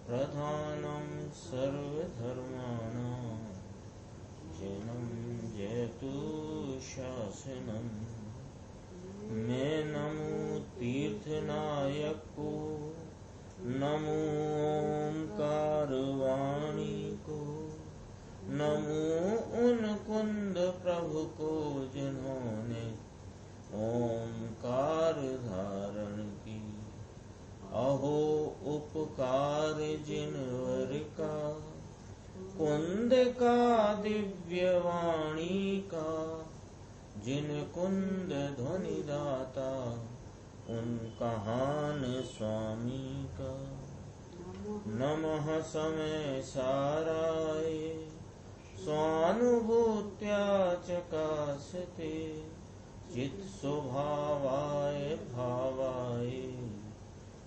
प्रधानं सर्वधर्माणां जैनं जयतु शासनम्। मैं नमो तीर्थनायक को, नमो ओंकार वाणी को, नमो उन कुंद प्रभु को जिन्होंने ओंकार धारण की। अहो उपकार जिनवर का, कुंद का दिव्य वाणी का, जिन कुंद ध्वनि दाता उन कहान स्वामी का। नमः समय साराय स्वानुभूत्या चकासते, चित स्वभावाय भावाय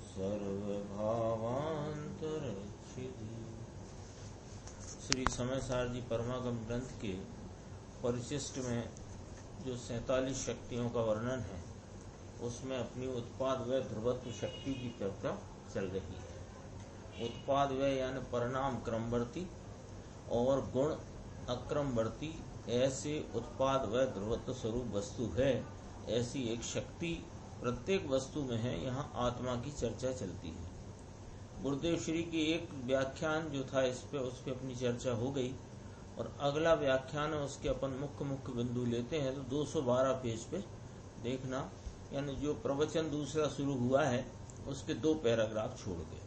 सर्वभावांतरच्छिदि। श्री समय सार जी परमागम ग्रंथ के परिशिष्ट में जो 47 शक्तियों का वर्णन है, उसमें अपनी उत्पाद व ध्रुवत्व शक्ति की चर्चा चल रही है। उत्पाद व यानी परिणाम क्रमवर्ती और गुण अक्रमवर्ती, ऐसे उत्पाद व ध्रुवत्व स्वरूप वस्तु है, ऐसी एक शक्ति प्रत्येक वस्तु में है। यहाँ आत्मा की चर्चा चलती है। गुरुदेव श्री की एक व्याख्यान जो था उस पे अपनी चर्चा हो गई, और अगला व्याख्यान है उसके अपन मुख्य बिंदु लेते हैं। तो 212 पेज पे देखना, यानी जो प्रवचन दूसरा शुरू हुआ है उसके 2 पैराग्राफ छोड़ गए।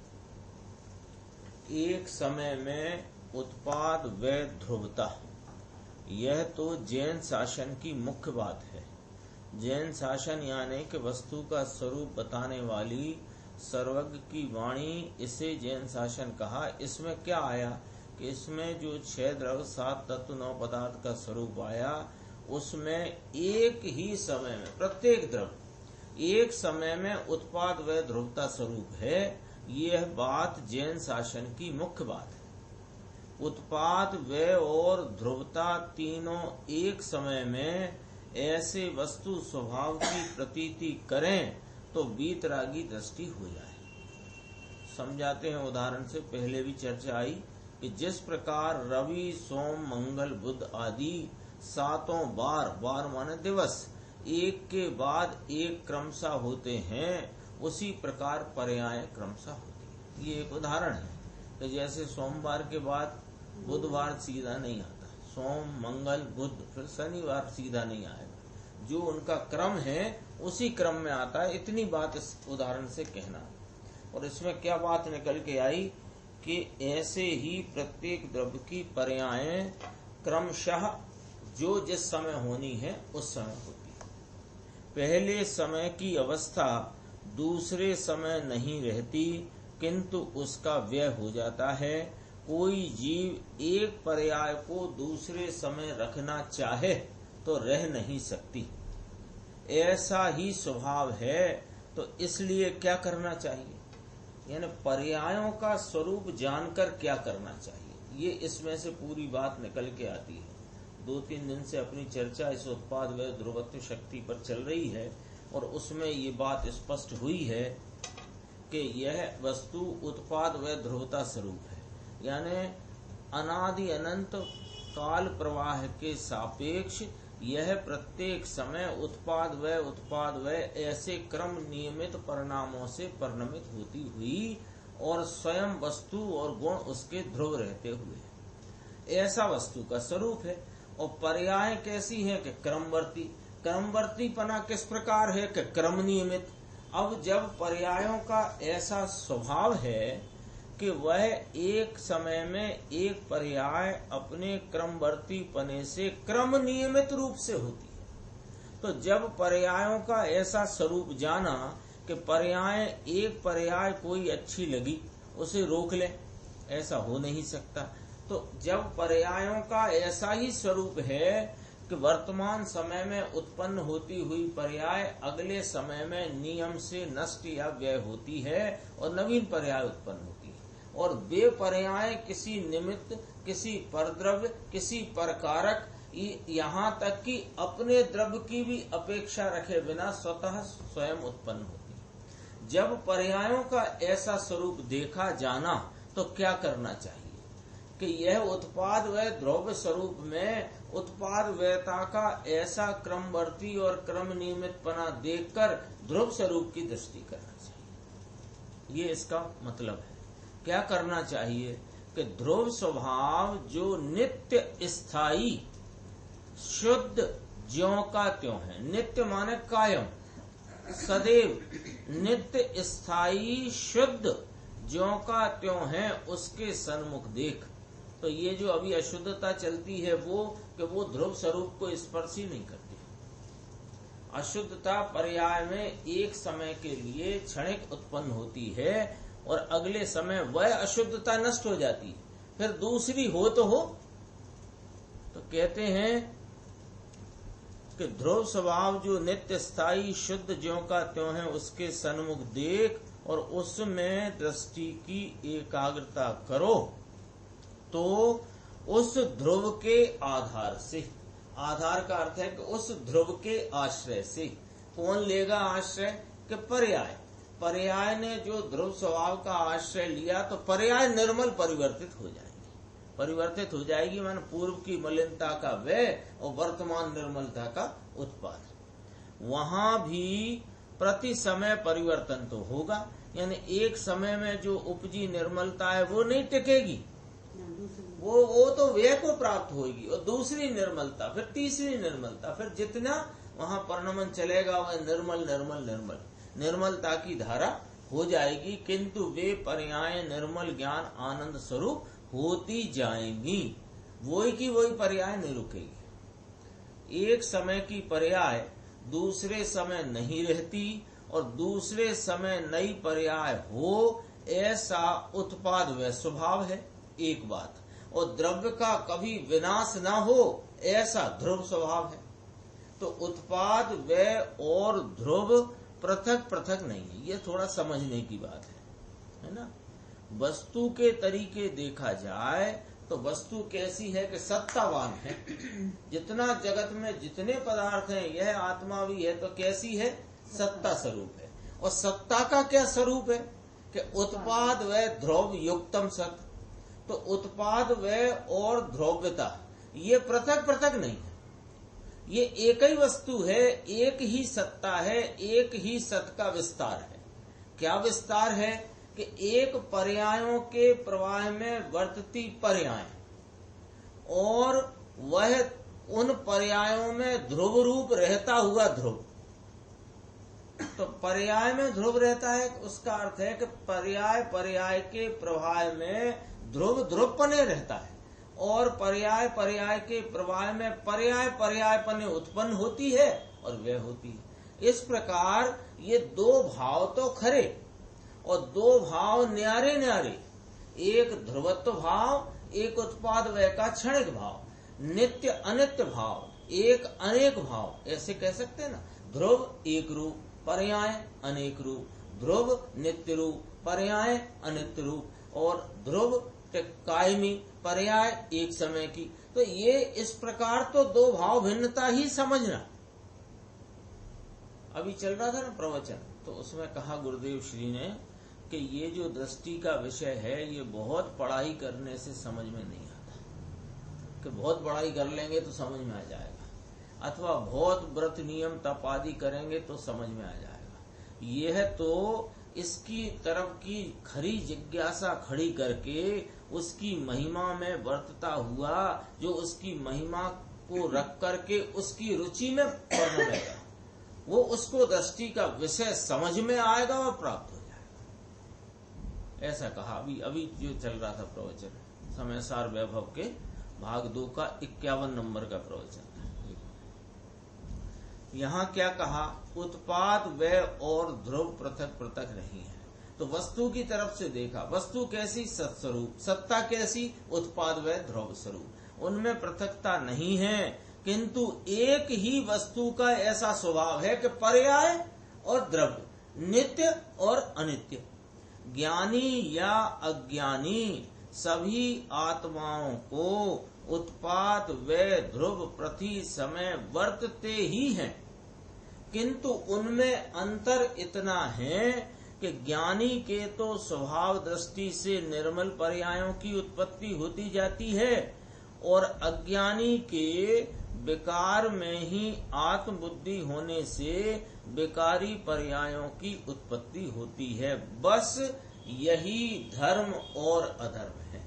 एक समय में उत्पाद व ध्रुवता, यह तो जैन शासन की मुख्य बात है। जैन शासन यानी कि वस्तु का स्वरूप बताने वाली सर्वज्ञ की वाणी, इसे जैन शासन कहा। इसमें क्या आया कि इसमें जो 6 द्रव्य 7 तत्व 9 पदार्थ का स्वरूप आया, उसमें एक ही समय में प्रत्येक द्रव्य एक समय में उत्पाद व ध्रुवता स्वरूप है। यह बात जैन शासन की मुख्य बात है। उत्पाद व और ध्रुवता तीनों एक समय में ऐसे वस्तु स्वभाव की प्रतीति करें तो वीतरागी दृष्टि हो जाए। समझाते हैं उदाहरण से। पहले भी चर्चा आई कि जिस प्रकार रवि सोम मंगल बुध आदि 7 बार माने दिवस एक के बाद एक क्रमशः होते हैं, उसी प्रकार पर्याय क्रमशः होती है। ये एक उदाहरण है कि जैसे सोमवार के बाद बुधवार सीधा नहीं आता, सोम मंगल बुध फिर शनिवार सीधा नहीं आएगा, जो उनका क्रम है उसी क्रम में आता है। इतनी बात इस उदाहरण से कहना। और इसमें क्या बात निकल के आई कि ऐसे ही प्रत्येक द्रव्य की पर्यायें क्रमशः जो जिस समय होनी है उस समय होती है। पहले समय की अवस्था दूसरे समय नहीं रहती, किंतु उसका व्यय हो जाता है। कोई जीव एक पर्याय को दूसरे समय रखना चाहे तो रह नहीं सकती, ऐसा ही स्वभाव है। तो इसलिए क्या करना चाहिए, यानी पर्यायों का स्वरूप जानकर क्या करना चाहिए, ये इसमें से पूरी बात निकल के आती है। 2-3 दिन से अपनी चर्चा इस उत्पाद व ध्रुवत्व शक्ति पर चल रही है, और उसमें ये बात स्पष्ट हुई है कि यह वस्तु उत्पाद व ध्रुवता स्वरूप है। यानी अनादि अनंत काल प्रवाह के सापेक्ष यह प्रत्येक समय उत्पाद व ऐसे क्रम नियमित परिणामों से परिणमित होती हुई और स्वयं वस्तु और गुण उसके ध्रुव रहते हुए ऐसा वस्तु का स्वरूप है। और पर्याय कैसी है कि क्रमवर्ती। क्रमवर्ती पना किस प्रकार है कि क्रम नियमित। अब जब पर्यायों का ऐसा स्वभाव है कि वह एक समय में एक पर्याय अपने क्रमवर्ती पने से क्रम नियमित रूप से होती है, तो जब पर्यायों का ऐसा स्वरूप जाना कि पर्याय एक पर्याय कोई अच्छी लगी उसे रोक ले, ऐसा हो नहीं सकता। तो जब पर्यायों का ऐसा ही स्वरूप है कि वर्तमान समय में उत्पन्न होती हुई पर्याय अगले समय में नियम से नष्ट या व्यय होती है और नवीन पर्याय उत्पन्न होती है, और वे पर्याय किसी निमित्त, किसी परद्रव्य, किसी परकारक, यहाँ तक कि अपने द्रव्य की भी अपेक्षा रखे बिना स्वतः स्वयं उत्पन्न होती है। जब पर्यायों का ऐसा स्वरूप देखा जाना तो क्या करना चाहिए कि यह उत्पाद व द्रव्य स्वरूप में उत्पाद व्यता का ऐसा क्रमवर्ती और क्रम नियमितपना देखकर ध्रुव स्वरूप की दृष्टि करना चाहिए। ये इसका मतलब है। क्या करना चाहिए कि ध्रुव स्वभाव जो नित्य स्थायी शुद्ध ज्यों का त्यों है। नित्य माने कायम, सदैव नित्य स्थायी शुद्ध ज्यों का त्यों है, उसके सन्मुख देख। तो ये जो अभी अशुद्धता चलती है वो ध्रुव स्वरूप को स्पर्श ही नहीं करती। अशुद्धता पर्याय में एक समय के लिए क्षणिक उत्पन्न होती है और अगले समय वह अशुद्धता नष्ट हो जाती है, फिर दूसरी हो। तो कहते हैं कि ध्रुव स्वभाव जो नित्य स्थायी शुद्ध ज्यों का त्यों है, उसके सन्मुख देख और उसमें दृष्टि की एकाग्रता करो। तो उस ध्रुव के आधार से, आधार का अर्थ है कि उस ध्रुव के आश्रय से, कौन लेगा आश्रय कि पर्याय। पर्याय ने जो ध्रुव स्वभाव का आश्रय लिया तो पर्याय निर्मल परिवर्तित हो जाएगी। परिवर्तित हो जाएगी मान पूर्व की मलिनता का व्यय और वर्तमान निर्मलता का उत्पाद। वहां भी प्रति समय परिवर्तन तो होगा, यानी एक समय में जो उपजी निर्मलता है वो नहीं टिकेगी, वो तो व्यय को प्राप्त होगी, और दूसरी निर्मलता, फिर तीसरी निर्मलता, फिर जितना वहां परिणमन चलेगा वह निर्मल निर्मलता की धारा हो जाएगी। किंतु वे पर्याय निर्मल ज्ञान आनंद स्वरूप होती जाएंगी, वही की वही पर्याय नहीं रुकेगी। एक समय की पर्याय दूसरे समय नहीं रहती और दूसरे समय नई पर्याय हो, ऐसा उत्पाद व स्वभाव है एक बात। और द्रव्य का कभी विनाश न हो, ऐसा ध्रुव स्वभाव है। तो उत्पाद व और ध्रुव पृथक पृथक नहीं है, ये थोड़ा समझने की बात है ना। वस्तु के तरीके देखा जाए तो वस्तु कैसी है कि सत्तावान है। जितना जगत में जितने पदार्थ हैं, यह आत्मा भी है तो कैसी है, सत्ता स्वरूप है। और सत्ता का क्या स्वरूप है कि उत्पाद व ध्रुव युक्तम सत। तो उत्पाद व और ध्रुवता ये पृथक पृथक नहीं है, ये एक ही वस्तु है, एक ही सत्ता है, एक ही सत का विस्तार है। क्या विस्तार है कि एक पर्यायों के प्रवाह में वर्तती पर्याय और वह उन पर्यायों में ध्रुव रूप रहता हुआ ध्रुव। तो पर्याय में ध्रुव रहता है, उसका अर्थ है कि पर्याय के प्रवाह में ध्रुव ध्रुवपने रहता है, और पर्याय के प्रवाह में पर्यायपने उत्पन्न होती है और वह होती है। इस प्रकार ये दो भाव तो खरे और दो भाव न्यारे, एक ध्रुवत्व भाव, एक उत्पाद व्यय का क्षणिक भाव, नित्य अनित्य भाव, एक अनेक भाव, ऐसे कह सकते हैं ना। ध्रुव एक रूप, पर्याय अनेक रूप, ध्रुव नित्य रूप, पर्याय अनित्य रूप, और ध्रुव कायमी, पर्याय एक समय की। तो ये इस प्रकार तो दो भाव भिन्नता ही समझना। अभी चल रहा था ना प्रवचन, तो उसमें कहा गुरुदेव श्री ने कि ये जो दृष्टि का विषय है, ये बहुत पढ़ाई करने से समझ में नहीं आता, कि बहुत पढ़ाई कर लेंगे तो समझ में आ जाएगा, अथवा बहुत व्रत नियम तप आदि करेंगे तो समझ में आ जाएगा। यह तो इसकी तरफ की खरी जिज्ञासा खड़ी करके उसकी महिमा में वर्तता हुआ, जो उसकी महिमा को रख करके उसकी रुचि में परिणमेगा, वो उसको दृष्टि का विषय समझ में आएगा और प्राप्त हो जाएगा। ऐसा कहा। अभी जो चल रहा था प्रवचन, समयसार वैभव के भाग 2 का 51 नंबर का प्रवचन था। यहाँ क्या कहा, उत्पाद व्यय और ध्रुव पृथक पृथक नहीं है। तो वस्तु की तरफ से देखा, वस्तु कैसी, सत्स्वरूप, सत्ता कैसी, उत्पाद व्यय ध्रुव स्वरूप, उनमें पृथकता नहीं है। किंतु एक ही वस्तु का ऐसा स्वभाव है कि पर्याय और द्रव्य, नित्य और अनित्य, ज्ञानी या अज्ञानी सभी आत्माओं को उत्पाद व ध्रुव प्रति समय वर्तते ही हैं। किंतु उनमें अंतर इतना है कि ज्ञानी के तो स्वभाव दृष्टि से निर्मल पर्यायों की उत्पत्ति होती जाती है और अज्ञानी के विकार में ही आत्मबुद्धि होने से विकारी पर्यायों की उत्पत्ति होती है। बस यही धर्म और अधर्म है।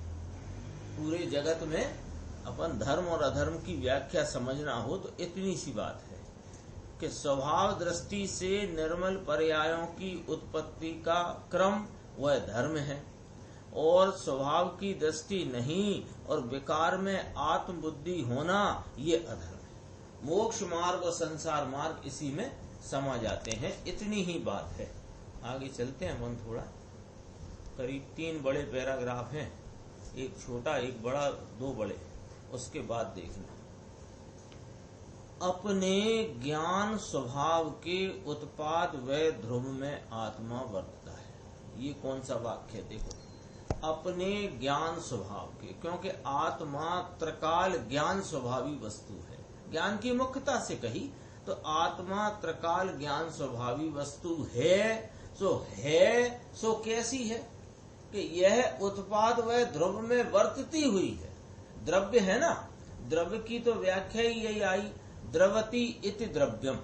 पूरे जगत में अपन धर्म और अधर्म की व्याख्या समझना हो तो इतनी सी बात है कि स्वभाव दृष्टि से निर्मल पर्यायों की उत्पत्ति का क्रम वह धर्म है और स्वभाव की दृष्टि नहीं और विकार में आत्मबुद्धि होना ये अधर्म है। मोक्ष मार्ग और संसार मार्ग इसी में समा जाते हैं। इतनी ही बात है। आगे चलते हैं मन थोड़ा। करीब 3 बड़े पैराग्राफ हैं, एक छोटा एक बड़ा, 2 बड़े, उसके बाद देखना। अपने ज्ञान स्वभाव के उत्पाद व ध्रुव में आत्मा वर्तता है। ये कौन सा वाक्य है? देखो, अपने ज्ञान स्वभाव के, क्योंकि आत्मा त्रिकाल ज्ञान स्वभावी वस्तु है। ज्ञान की मुख्यता से कही तो आत्मा त्रिकाल ज्ञान स्वभावी वस्तु है। सो कैसी है कि यह उत्पाद व ध्रुव में वर्तती हुई है। द्रव्य है ना, द्रव्य की तो व्याख्या ही यही आई, द्रवती इति द्रव्यम,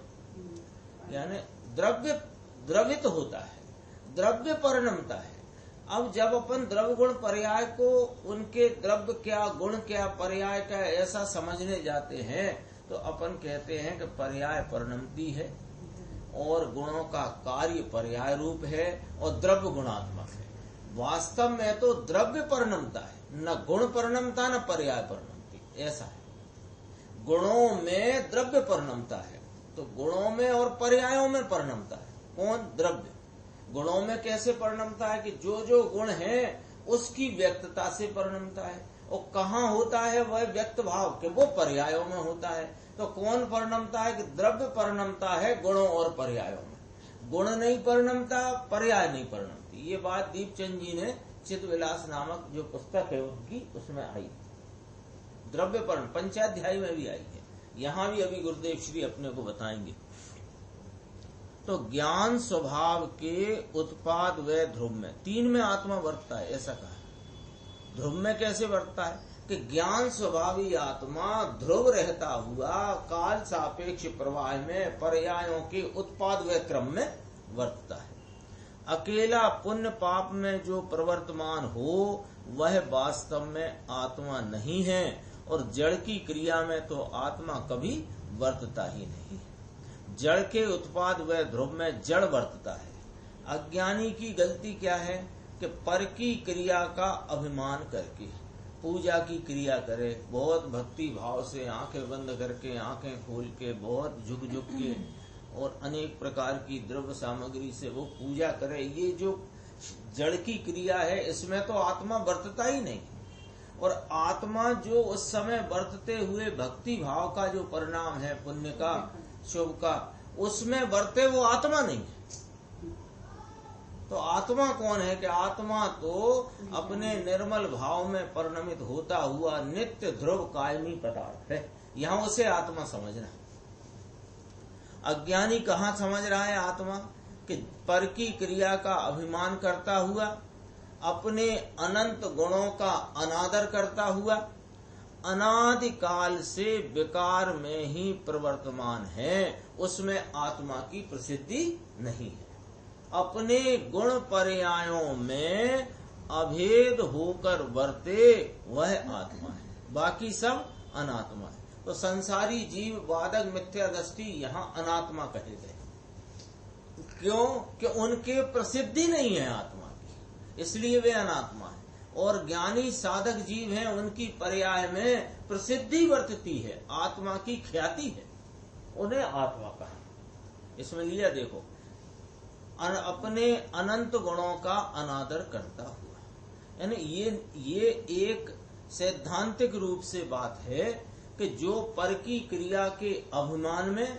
यानी द्रव्य द्रवित होता है, द्रव्य परिणमता है। अब जब अपन द्रव्य गुण पर्याय को उनके द्रव्य क्या गुण क्या पर्याय क्या ऐसा समझने जाते हैं तो अपन कहते हैं कि पर्याय परिणमती है और गुणों का कार्य पर्याय रूप है और द्रव्य गुणात्मक है। वास्तव में तो द्रव्य परिणमता है, न गुण परिणमता न पर्याय परिणमती, ऐसा है। गुणों में द्रव्य परिणमता है तो गुणों में और पर्यायों में परिणमता है। कौन? द्रव्य। गुणों में कैसे परिणमता है कि जो जो गुण है उसकी व्यक्तता से परिणमता है। और कहाँ होता है वह व्यक्त भाव के? वो पर्यायों में होता है। तो कौन परिणमता है कि द्रव्य परिणमता है गुणों और पर्यायों में। गुण नहीं परिणमता, पर्याय नहीं परिणमती। ये बात दीपचंद जी ने चित्तविलास नामक जो पुस्तक है उनकी उसमें आई। द्रव्य पर्ण पंचाध्याय में भी आई है, यहाँ भी अभी गुरुदेव श्री अपने को बताएंगे। तो ज्ञान स्वभाव के उत्पाद व ध्रुव में 3 में आत्मा वर्तता है, ऐसा कहा। ध्रुव में कैसे वर्तता है कि ज्ञान स्वभावी आत्मा ध्रुव रहता हुआ काल सापेक्ष प्रवाह में पर्यायों के उत्पाद व क्रम में वर्तता है। अकेला पुण्य पाप में जो प्रवर्तमान हो वह वास्तव में आत्मा नहीं है और जड़ की क्रिया में तो आत्मा कभी वर्तता ही नहीं। जड़ के उत्पाद व ध्रुव में जड़ वर्तता है। अज्ञानी की गलती क्या है कि पर की क्रिया का अभिमान करके पूजा की क्रिया करे, बहुत भक्ति भाव से आंखें बंद करके आंखें खोल के बहुत झुक झुक के और अनेक प्रकार की द्रव्य सामग्री से वो पूजा करे। ये जो जड़ की क्रिया है इसमें तो आत्मा वर्तता ही नहीं। और आत्मा जो उस समय वर्तते हुए भक्ति भाव का जो परिणाम है पुण्य का शुभ का, उसमें वर्ते वो आत्मा नहीं है। तो आत्मा कौन है कि आत्मा तो अपने निर्मल भाव में परिणमित होता हुआ नित्य ध्रुव कायमी पदार्थ है। यहाँ उसे आत्मा समझना। अज्ञानी कहाँ समझ रहा है आत्मा कि पर की क्रिया का अभिमान करता हुआ, अपने अनंत गुणों का अनादर करता हुआ, अनादि काल से विकार में ही प्रवर्तमान है, उसमें आत्मा की प्रसिद्धि नहीं है। अपने गुण पर्यायों में अभेद होकर वर्ते वह आत्मा है, बाकी सब अनात्मा है। तो संसारी जीव वादक मिथ्या दृष्टि यहाँ अनात्मा कहे गए। क्यों? कि उनके प्रसिद्धि नहीं है आत्मा की, इसलिए वे अनात्मा है। और ज्ञानी साधक जीव हैं, उनकी पर्याय में प्रसिद्धि वर्तती है, आत्मा की ख्याति है, उन्हें आत्मा कहा। इसमें लिया देखो, अपने अनंत गुणों का अनादर करता हुआ, यानी ये एक सैद्धांतिक रूप से बात है कि जो पर की क्रिया के अभिमान में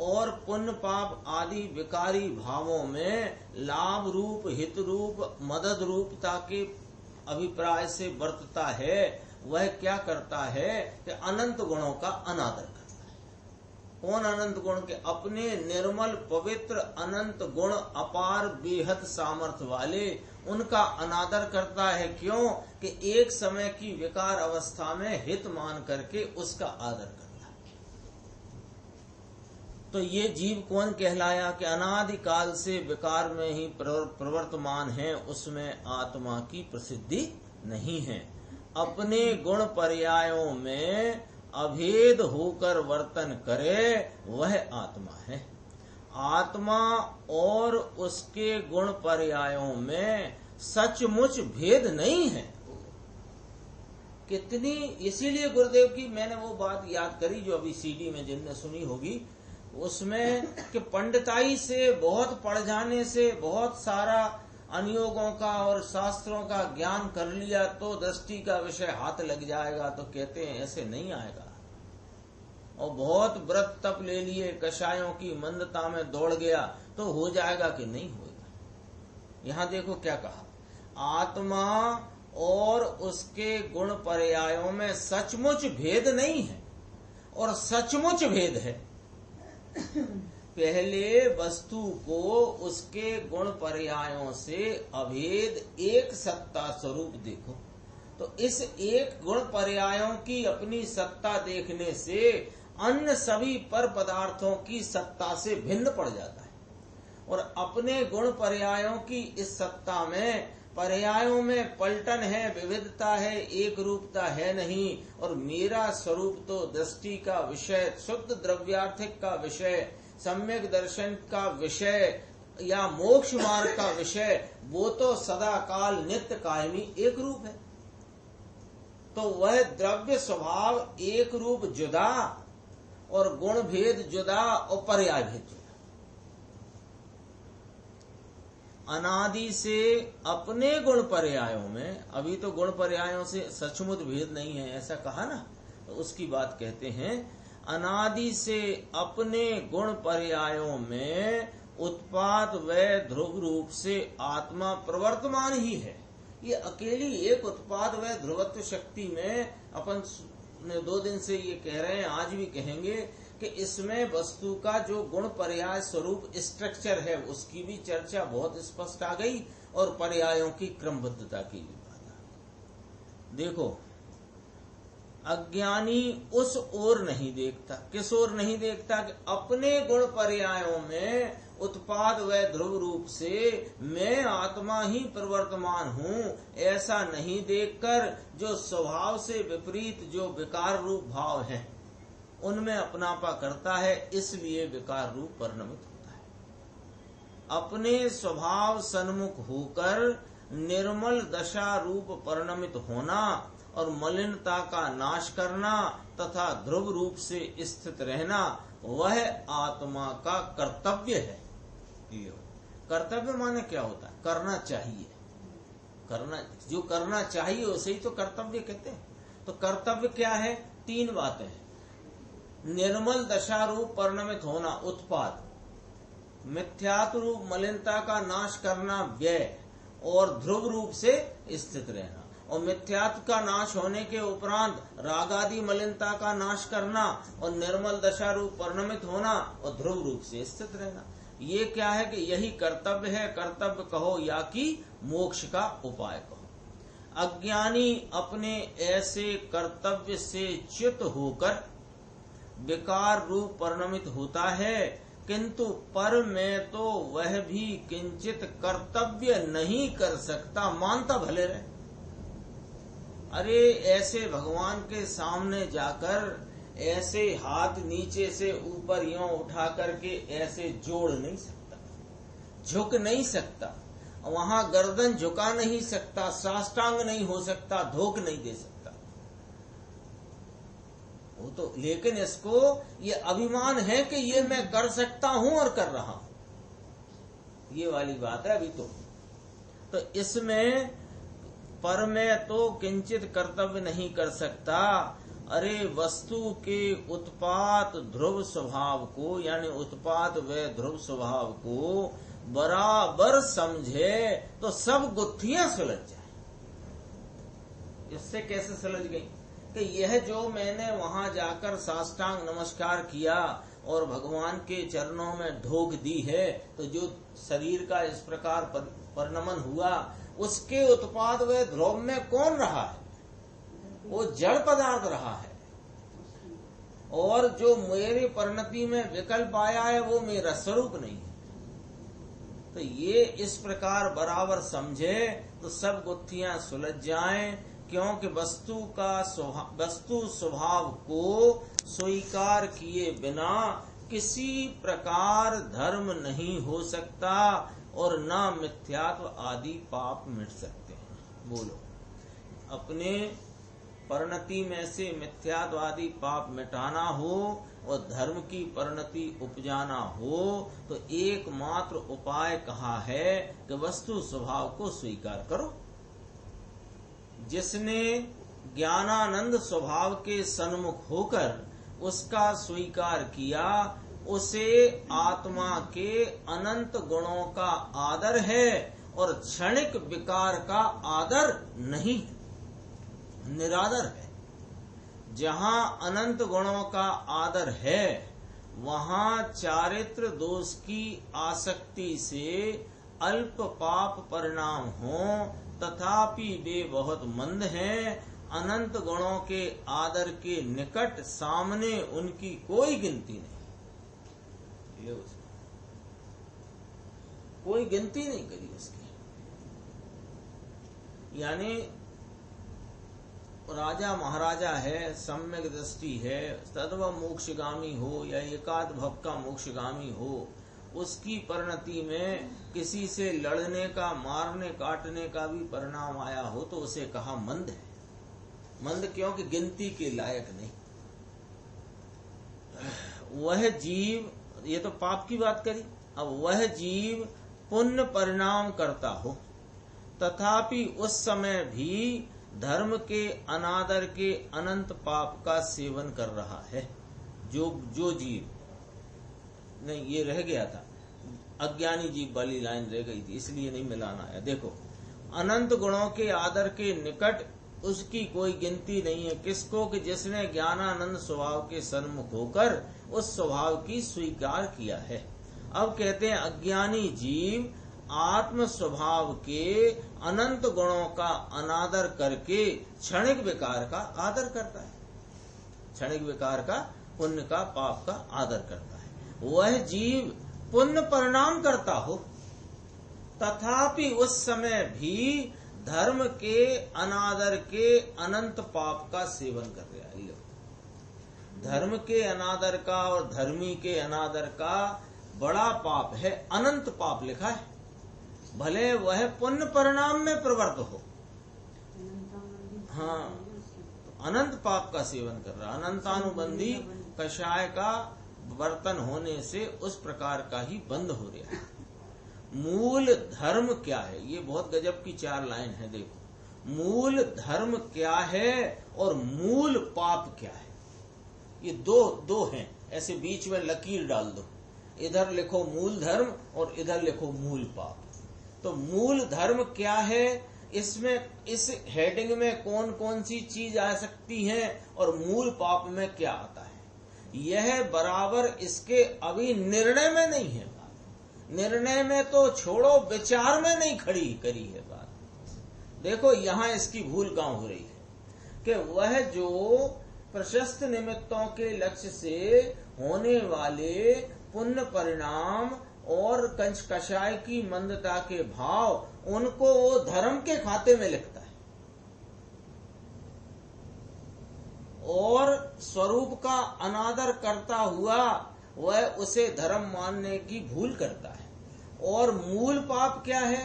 और पुण्य पाप आदि विकारी भावों में लाभ रूप हित रूप मदद रूपता के अभिप्राय से वर्तता है, वह क्या करता है कि अनंत गुणों का अनादर करता है। कौन अनंत गुण के? अपने निर्मल पवित्र अनंत गुण अपार बेहद सामर्थ्य वाले, उनका अनादर करता है। क्यों? कि एक समय की विकार अवस्था में हित मान करके उसका आदर करता है। तो ये जीव कौन कहलाया? कि अनादिकाल से विकार में ही प्रवर्तमान है, उसमें आत्मा की प्रसिद्धि नहीं है। अपने गुण पर्यायों में अभेद होकर वर्तन करे, वह आत्मा है। आत्मा और उसके गुण पर्यायों में सचमुच भेद नहीं है। कितनी, इसीलिए गुरुदेव की मैंने वो बात याद करी जो अभी सीडी में जिनने सुनी होगी, उसमें कि पंडिताई से, बहुत पढ़ जाने से, बहुत सारा अनुयोगों का और शास्त्रों का ज्ञान कर लिया तो दृष्टि का विषय हाथ लग जाएगा। तो कहते हैं ऐसे नहीं आएगा। और बहुत व्रत तप ले लिए, कषायों की मंदता में दौड़ गया तो हो जाएगा कि नहीं होगा। यहां देखो क्या कहा, आत्मा और उसके गुण पर्यायों में सचमुच भेद नहीं है, और सचमुच भेद है। पहले वस्तु को उसके गुण पर्यायों से अभेद एक सत्ता स्वरूप देखो, तो इस एक गुण पर्यायों की अपनी सत्ता देखने से अन्य सभी पर पदार्थों की सत्ता से भिन्न पड़ जाता है। और अपने गुण पर्यायों की इस सत्ता में, पर्यायों में पलटन है, विविधता है, एक रूपता है नहीं। और मेरा स्वरूप तो दृष्टि का विषय, शुद्ध द्रव्यार्थिक का विषय, सम्यक दर्शन का विषय या मोक्ष मार्ग का विषय, वो तो सदा काल नित्य कायमी एक रूप है। तो वह द्रव्य स्वभाव एक रूप जुदा और गुण भेद जुदा और पर्याय भेद जुदा। अनादि से अपने गुण पर्यायों में, अभी तो गुण पर्यायों से सचमुच भेद नहीं है ऐसा कहा ना, तो उसकी बात कहते हैं। अनादि से अपने गुण पर्यायों में उत्पाद व ध्रुव रूप से आत्मा प्रवर्तमान ही है। ये अकेली एक उत्पाद व ध्रुवत्व शक्ति में अपन 2 दिन से ये कह रहे हैं, आज भी कहेंगे कि इसमें वस्तु का जो गुण पर्याय स्वरूप स्ट्रक्चर है उसकी भी चर्चा बहुत स्पष्ट आ गई, और पर्यायों की क्रमबद्धता की भी बात आ गई। देखो, अज्ञानी उस ओर नहीं देखता। किस ओर नहीं देखता? कि अपने गुण पर्यायों में उत्पाद व ध्रुव रूप से मैं आत्मा ही प्रवर्तमान हूँ, ऐसा नहीं देखकर जो स्वभाव से विपरीत जो विकार रूप भाव है उनमें अपनापा करता है, इसलिए विकार रूप परिणमित होता है। अपने स्वभाव सन्मुख होकर निर्मल दशा रूप परिणमित होना और मलिनता का नाश करना तथा ध्रुव रूप से स्थित रहना, वह आत्मा का कर्तव्य है। कर्तव्य माने क्या होता है? करना चाहिए। करना, जो करना चाहिए उसे ही तो कर्तव्य कहते हैं। तो कर्तव्य क्या है? 3 बातें हैं। निर्मल दशा रूप परिणमित होना उत्पाद, मिथ्यात्व रूप मलिनता का नाश करना व्यय, और ध्रुव रूप से स्थित रहना। और मिथ्यात्व का नाश होने के उपरांत राग आदि मलिनता का नाश करना, और निर्मल दशा रूप परिणमित होना, और ध्रुव रूप से स्थित रहना। ये क्या है? कि यही कर्तव्य है। कर्तव्य कहो या कि मोक्ष का उपाय कहो। अज्ञानी अपने ऐसे कर्तव्य से च्युत होकर विकार रूप परिणमित होता है, किंतु पर में तो वह भी किंचित कर्तव्य नहीं कर सकता, मानता भले रहे। अरे ऐसे भगवान के सामने जाकर ऐसे हाथ नीचे से ऊपर यूं उठा करके ऐसे जोड़ नहीं सकता, झुक नहीं सकता, वहां गर्दन झुका नहीं सकता, साष्टांग नहीं हो सकता, धोख नहीं दे सकता। वो तो, लेकिन इसको ये अभिमान है कि ये मैं कर सकता हूं और कर रहा हूं, ये वाली बात है अभी तो इसमें पर में तो किंचित कर्तव्य नहीं कर सकता। अरे वस्तु के उत्पाद ध्रुव स्वभाव को, यानी उत्पाद व ध्रुव स्वभाव को बराबर समझे तो सब गुत्थियां सुलझ जाए। इससे कैसे सुलझ गई? कि यह जो मैंने वहां जाकर साष्टांग नमस्कार किया और भगवान के चरणों में ढोक दी है, तो जो शरीर का इस प्रकार परिणमन हुआ, उसके उत्पाद व ध्रुव में कौन रहा है? वो जड़ पदार्थ रहा है। और जो मेरी परिणति में विकल्प आया है वो मेरा स्वरूप नहीं है। तो ये इस प्रकार बराबर समझे तो सब गुत्थियां सुलझ जाएं, क्योंकि वस्तु स्वभाव को स्वीकार किए बिना किसी प्रकार धर्म नहीं हो सकता और न मिथ्यात्व आदि पाप मिट सकते हैं। बोलो, अपने परिणति में से मिथ्यात्व आदि पाप मिटाना हो और धर्म की परिणति उपजाना हो तो एकमात्र उपाय कहा है कि वस्तु स्वभाव को स्वीकार करो। जिसने ज्ञानानंद स्वभाव के सन्मुख होकर उसका स्वीकार किया, उसे आत्मा के अनंत गुणों का आदर है और क्षणिक विकार का आदर नहीं, निरादर है। जहाँ अनंत गुणों का आदर है वहाँ चारित्र दोष की आसक्ति से अल्प पाप परिणाम हो, तथापि वे बहुत मंद हैं। अनंत गुणों के आदर के निकट सामने उनकी कोई गिनती नहीं। ये कोई गिनती नहीं करी उसकी। यानी राजा महाराजा है, सम्यक दृष्टि है, तद्व मोक्षगामी हो या एकाद भव का मोक्षगामी हो, उसकी परिणति में किसी से लड़ने का, मारने काटने का भी परिणाम आया हो तो उसे कहा मंद है। मंद क्योंकि गिनती के लायक नहीं। वह जीव, ये तो पाप की बात करी, अब वह जीव पुण्य परिणाम करता हो तथापि उस समय भी धर्म के अनादर के अनंत पाप का सेवन कर रहा है। जो जीव नहीं, ये रह गया था, अज्ञानी जीव वाली लाइन रह गई थी, इसलिए नहीं मिलाना है। देखो, अनंत गुणों के आदर के निकट उसकी कोई गिनती नहीं है। किसको? कि जिसने ज्ञानानंद स्वभाव के सन्मुख होकर उस स्वभाव की स्वीकार किया है। अब कहते हैं अज्ञानी जीव आत्म स्वभाव के अनंत गुणों का अनादर करके क्षणिक विकार का आदर करता है। क्षणिक विकार का, पुण्य का, पाप का आदर करता है। वह जीव पुण्य परिणाम करता हो तथापि उस समय भी धर्म के अनादर के अनंत पाप का सेवन कर रहा है। धर्म के अनादर का और धर्मी के अनादर का बड़ा पाप है, अनंत पाप लिखा है। भले वह पुण्य परिणाम में प्रवृत्त हो, हाँ, तो अनंत पाप का सेवन कर रहा। अनंतानुबंधी कषाय का बर्तन होने से उस प्रकार का ही बंद हो रहा है। मूल धर्म क्या है? ये बहुत गजब की 4 लाइन है। देखो, मूल धर्म क्या है और मूल पाप क्या है। ये दो हैं, ऐसे बीच में लकीर डाल दो। इधर लिखो मूल धर्म और इधर लिखो मूल पाप। तो मूल धर्म क्या है, इसमें इस हेडिंग में कौन कौन सी चीज आ सकती है और मूल पाप में क्या आता है, यह बराबर इसके अभी निर्णय में नहीं है बात। निर्णय में तो छोड़ो, विचार में नहीं खड़ी करी है बात। देखो यहाँ इसकी भूल कहाँ हो रही है कि वह जो प्रशस्त निमित्तों के लक्ष्य से होने वाले पुण्य परिणाम और कषाय की मंदता के भाव, उनको वो धर्म के खाते में लिखता है और स्वरूप का अनादर करता हुआ वह उसे धर्म मानने की भूल करता है। और मूल पाप क्या है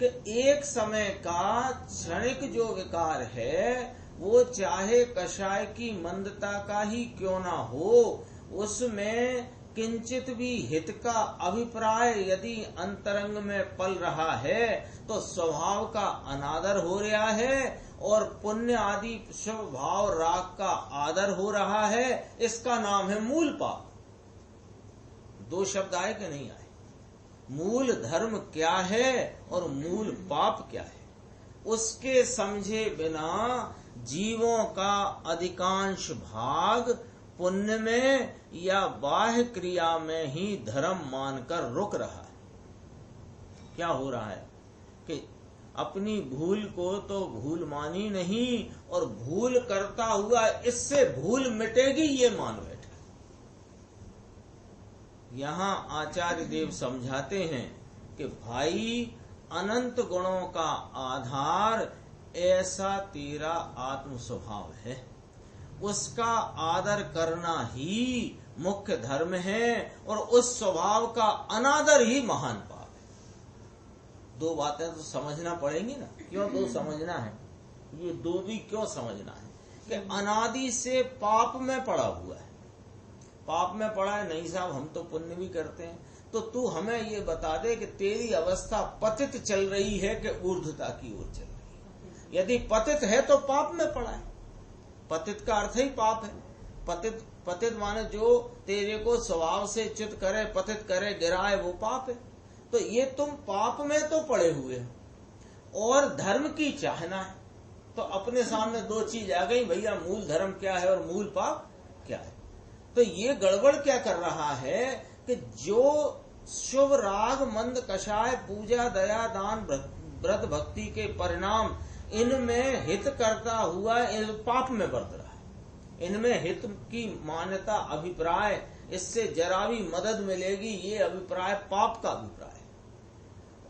कि एक समय का क्षणिक जो विकार है वो चाहे कषाय की मंदता का ही क्यों ना हो, उसमें किंचित भी हित का अभिप्राय यदि अंतरंग में पल रहा है तो स्वभाव का अनादर हो रहा है और पुण्य आदि शुभ भाव राग का आदर हो रहा है। इसका नाम है मूल पाप। 2 शब्द आए कि नहीं आए? मूल धर्म क्या है और मूल पाप क्या है, उसके समझे बिना जीवों का अधिकांश भाग पुण्य में या बाह्य क्रिया में ही धर्म मानकर रुक रहा है। क्या हो रहा है कि अपनी भूल को तो भूल मानी नहीं, और भूल करता हुआ इससे भूल मिटेगी ये मान बैठा। यहाँ आचार्य देव समझाते हैं कि भाई, अनंत गुणों का आधार ऐसा तेरा आत्म स्वभाव है, उसका आदर करना ही मुख्य धर्म है, और उस स्वभाव का अनादर ही महान पाप है। दो बातें तो समझना पड़ेंगी ना। क्यों दो समझना है? ये दो भी क्यों समझना है कि अनादि से पाप में पड़ा हुआ है। पाप में पड़ा है, नहीं साहब हम तो पुण्य भी करते हैं, तो तू हमें ये बता दे कि तेरी अवस्था पतित चल रही है कि ऊर्ध्वता की ओर चल रही है। यदि पतित है तो पाप में पड़ा है। पतित का अर्थ ही पाप है। पतित माने जो तेरे को स्वभाव से च्युत करे, पतित करे, गिराए, वो पाप है। तो ये तुम पाप में तो पड़े हुए हो और धर्म की चाहना है। तो अपने सामने दो चीज आ गई भैया, मूल धर्म क्या है और मूल पाप क्या है। तो ये गड़बड़ क्या कर रहा है कि जो शुभ राग मंद कषाय पूजा दया दान व्रत भक्ति के परिणाम इनमें हित करता हुआ इन पाप में बरत रहा है। इनमें हित की मान्यता अभिप्राय, इससे जरा भी मदद मिलेगी, ये अभिप्राय पाप का अभिप्राय है।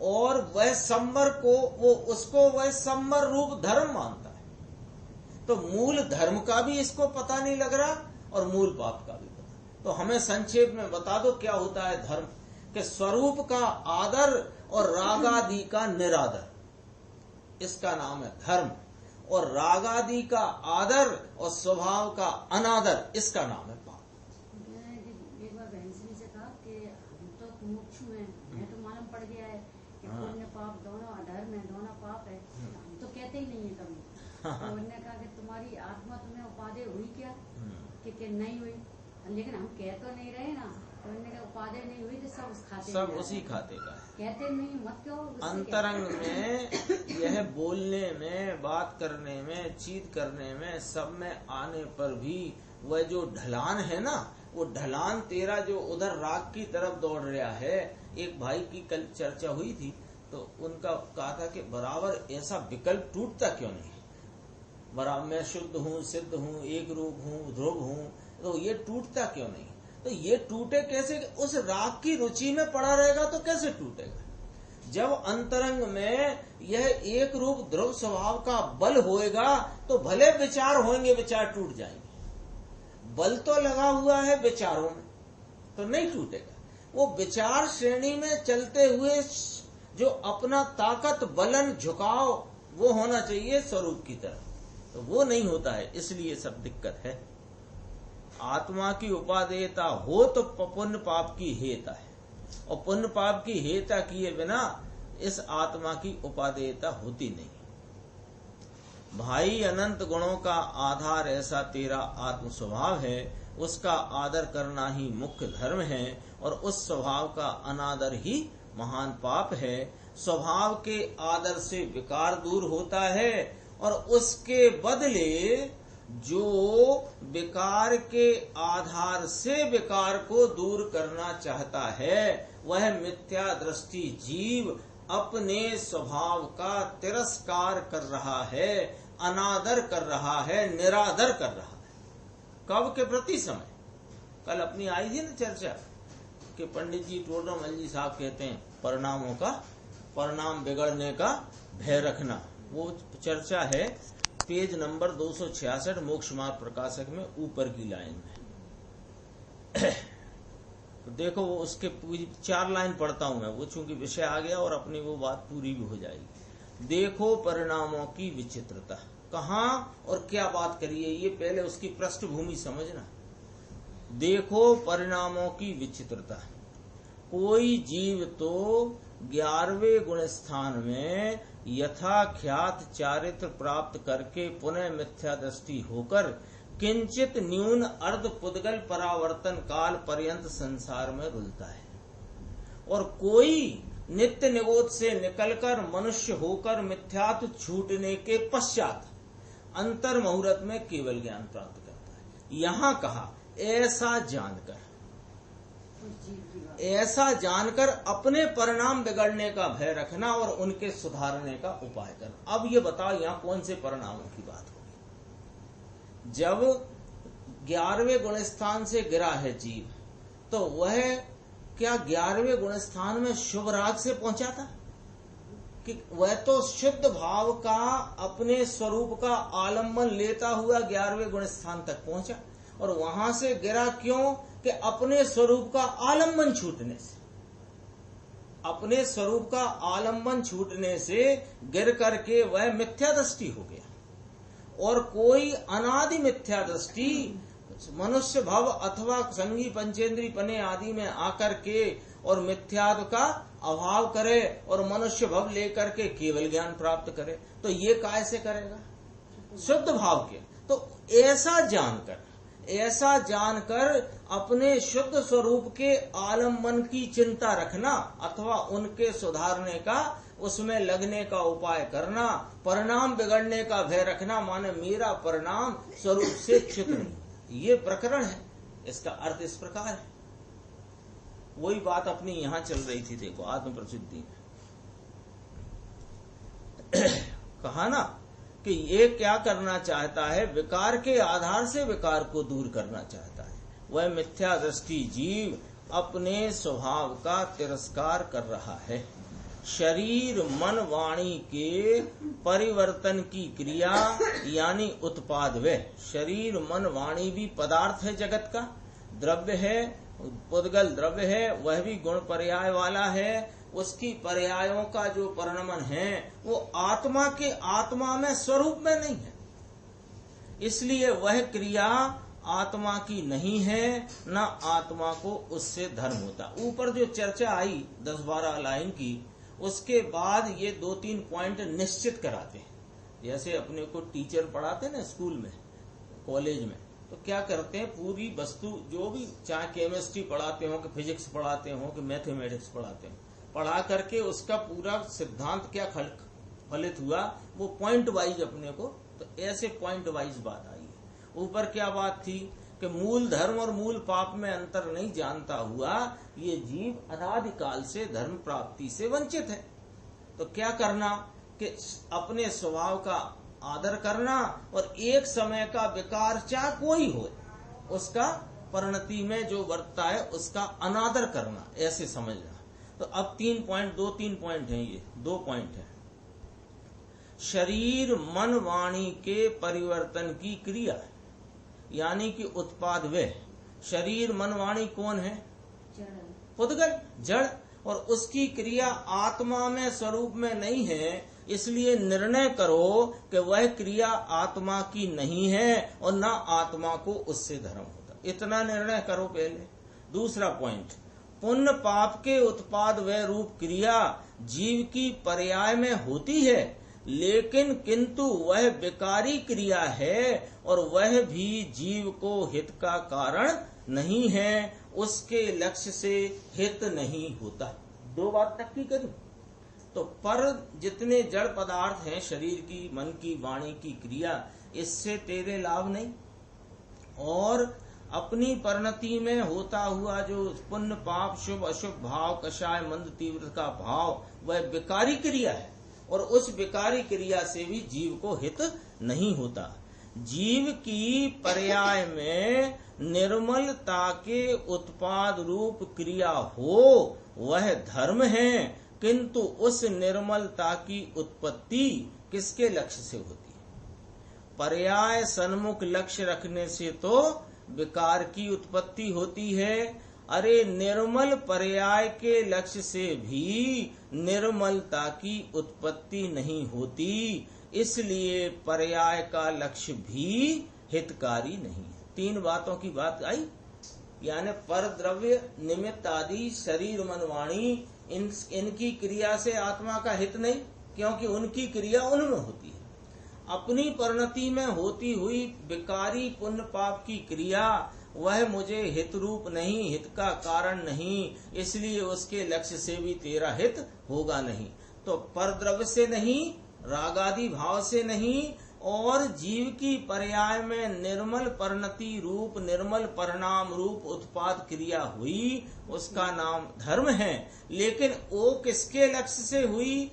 और वह सम्मर को वह सम्मर रूप धर्म मानता है। तो मूल धर्म का भी इसको पता नहीं लग रहा और मूल पाप का भी पता। तो हमें संक्षेप में बता दो क्या होता है धर्म, कि स्वरूप का आदर और रागादि का निरादर, इसका नाम है धर्म। और रागादि का आदर और स्वभाव का अनादर, इसका नाम है पाप। एक बार बहन से कहा कि हम तो मुमुक्षु हैं, मैं तो मालूम पड़ गया है कि पुण्य पाप दोनों अधर्म है, दोनों पाप है, हम तो कहते ही नहीं है कभी। तो उन्होंने कहा कि तुम्हारी आत्मा तुम्हें उपादेय हुई क्या? कि नहीं हुई, लेकिन हम कह तो नहीं रहे ना। तो उन्होंने कहा उपादेय नहीं हुई तो सब उस खाते, सब उसी खाते का है। कहते नहीं मत क्यों। अंतरंग में यह बोलने में, बात करने में, चीत करने में, सब में आने पर भी वह जो ढलान है ना, वो ढलान तेरा जो उधर राग की तरफ दौड़ रहा है। एक भाई की कल चर्चा हुई थी तो उनका कहा था कि बराबर ऐसा विकल्प टूटता क्यों नहीं, बराबर मैं शुद्ध हूँ, सिद्ध हूँ, एक रूप हूँ, ध्रुव हूँ, तो ये टूटता क्यों नहीं? तो ये टूटे कैसे? उस राग की रुचि में पड़ा रहेगा तो कैसे टूटेगा? जब अंतरंग में यह एक रूप ध्रुव स्वभाव का बल होएगा तो भले विचार होंगे, विचार टूट जाएंगे। बल तो लगा हुआ है विचारों में, तो नहीं टूटेगा। वो विचार श्रेणी में चलते हुए जो अपना ताकत, बलन, झुकाव वो होना चाहिए स्वरूप की तरफ, तो वो नहीं होता है, इसलिए सब दिक्कत है। आत्मा की उपादेयता हो तो पुण्य पाप की हेता है, और पुण्य पाप की हेता किए बिना इस आत्मा की उपादेयता होती नहीं। भाई, अनंत गुणों का आधार ऐसा तेरा आत्म स्वभाव है, उसका आदर करना ही मुख्य धर्म है, और उस स्वभाव का अनादर ही महान पाप है। स्वभाव के आदर से विकार दूर होता है, और उसके बदले जो विकार के आधार से विकार को दूर करना चाहता है, वह मिथ्या दृष्टि जीव अपने स्वभाव का तिरस्कार कर रहा है, अनादर कर रहा है, निरादर कर रहा है। कब के प्रति समय? कल अपनी आई थी ना चर्चा कि पंडित जी टोडरमल जी साहब कहते हैं परिणामों का, परिणाम बिगड़ने का भय रखना। वो चर्चा है पेज नंबर 266 मोक्ष मार्ग प्रकाशक में, ऊपर की लाइन में। तो देखो वो उसके पूरी 4 लाइन पढ़ता हूं मैं, वो चूंकि विषय आ गया और अपनी वो बात पूरी भी हो जाएगी। देखो परिणामों की विचित्रता, कहाँ और क्या बात करिए, ये पहले उसकी पृष्ठभूमि समझना। देखो परिणामों की विचित्रता। कोई जीव तो 11वें गुण स्थान में यथा ख्यात चारित्र प्राप्त करके पुनः मिथ्या दृष्टि होकर किंचित न्यून अर्ध पुद्गल परावर्तन काल पर्यंत संसार में रुलता है, और कोई नित्य निगोद से निकलकर मनुष्य होकर मिथ्यात्व छूटने के पश्चात अंतर मुहूर्त में केवल ज्ञान प्राप्त करता है। यहाँ कहा ऐसा जानकर, उस जीव की बात। ऐसा जानकर अपने परिणाम बिगड़ने का भय रखना और उनके सुधारने का उपाय करना। अब ये बताओ यहाँ कौन से परिणामों की बात होगी? जब 11वें गुणस्थान से गिरा है जीव, तो वह क्या 11वें गुणस्थान में शुभ राग से पहुंचा था? कि वह तो शुद्ध भाव का अपने स्वरूप का आलम्बन लेता हुआ 11वें गुणस्थान तक पहुंचा, और वहां से गिरा क्यों? कि अपने स्वरूप का आलम्बन छूटने से, अपने स्वरूप का आलम्बन छूटने से गिर करके वह मिथ्या दृष्टि हो गया। और कोई अनादि मिथ्या दृष्टि मनुष्य भव अथवा संगी पंचेंद्री पने आदि में आकर के और मिथ्यात्व का अभाव करे और मनुष्य भव लेकर के केवल ज्ञान प्राप्त करे, तो ये कैसे करेगा? शुद्ध भाव के। तो ऐसा जानकर अपने शुद्ध स्वरूप के आलम्बन की चिंता रखना अथवा उनके सुधारने का, उसमें लगने का उपाय करना, परिणाम बिगड़ने का भय रखना, माने मेरा परिणाम स्वरूप से च्युत नहीं। ये प्रकरण है, इसका अर्थ इस प्रकार है। वही बात अपनी यहां चल रही थी, देखो आत्म प्रसिद्धि में कहा ना कि ये क्या करना चाहता है? विकार के आधार से विकार को दूर करना चाहता है। वह मिथ्या दृष्टि जीव अपने स्वभाव का तिरस्कार कर रहा है। शरीर मन वाणी के परिवर्तन की क्रिया यानी उत्पाद वे। शरीर मन वाणी भी पदार्थ है, जगत का द्रव्य है, पुद्गल द्रव्य है, वह भी गुण पर्याय वाला है। उसकी पर्यायों का जो परिणमन है वो आत्मा के आत्मा में स्वरूप में नहीं है, इसलिए वह क्रिया आत्मा की नहीं है, न आत्मा को उससे धर्म होता। ऊपर जो चर्चा आई 10-12 लाइन की, उसके बाद ये 2-3 पॉइंट निश्चित कराते हैं। जैसे अपने को टीचर पढ़ाते हैं ना स्कूल में, कॉलेज में, तो क्या करते हैं, पूरी वस्तु जो भी, चाहे केमिस्ट्री पढ़ाते हो कि फिजिक्स पढ़ाते हो कि मैथमेटिक्स पढ़ाते हो, पढ़ा करके उसका पूरा सिद्धांत क्या फलित हुआ वो पॉइंट वाइज अपने को, तो ऐसे पॉइंट वाइज बात आई है। ऊपर क्या बात थी कि मूल धर्म और मूल पाप में अंतर नहीं जानता हुआ ये जीव अनादिकाल से धर्म प्राप्ति से वंचित है। तो क्या करना कि अपने स्वभाव का आदर करना और एक समय का विकार चाहे कोई हो उसका परिणति में जो वर्तता है उसका अनादर करना, ऐसे समझना। तो अब 2-3 पॉइंट हैं, ये 2 पॉइंट हैं। शरीर मन वाणी के परिवर्तन की क्रिया यानी कि उत्पाद वे। शरीर मन वाणी कौन है? पुद्गल जड़, और उसकी क्रिया आत्मा में स्वरूप में नहीं है, इसलिए निर्णय करो कि वह क्रिया आत्मा की नहीं है और न आत्मा को उससे धर्म होता। इतना निर्णय करो पहले। दूसरा पॉइंट, पुण्य पाप के उत्पाद व रूप क्रिया जीव की पर्याय में होती है, लेकिन किंतु वह विकारी क्रिया है और वह भी जीव को हित का कारण नहीं है, उसके लक्ष्य से हित नहीं होता। 2 बात नक्की करूं तो पर जितने जड़ पदार्थ हैं, शरीर की, मन की, वाणी की क्रिया, इससे तेरे लाभ नहीं, और अपनी परिणति में होता हुआ जो पुण्य पाप शुभ अशुभ भाव, कषाय मंद तीव्र का भाव, वह विकारी क्रिया है और उस विकारी क्रिया से भी जीव को हित नहीं होता। जीव की पर्याय में निर्मलता के उत्पाद रूप क्रिया हो वह धर्म है, किंतु उस निर्मलता की उत्पत्ति किसके लक्ष्य से होती है? पर्याय सन्मुख लक्ष्य रखने से तो विकार की उत्पत्ति होती है। अरे निर्मल पर्याय के लक्ष्य से भी निर्मलता की उत्पत्ति नहीं होती, इसलिए पर्याय का लक्ष्य भी हितकारी नहीं है। 3 बातों की बात आई, यानी पर द्रव्य निमित्त आदि शरीर मन वाणी इनकी क्रिया से आत्मा का हित नहीं, क्योंकि उनकी क्रिया उनमें होती है। अपनी परिणति में होती हुई विकारी पुण्य पाप की क्रिया वह मुझे हित रूप नहीं, हित का कारण नहीं, इसलिए उसके लक्ष्य से भी तेरा हित होगा नहीं। तो पर द्रव्य से नहीं, रागादि भाव से नहीं, और जीव की पर्याय में निर्मल परिणति रूप निर्मल परिणाम रूप उत्पाद क्रिया हुई, उसका नाम धर्म है। लेकिन वो किसके लक्ष्य से हुई?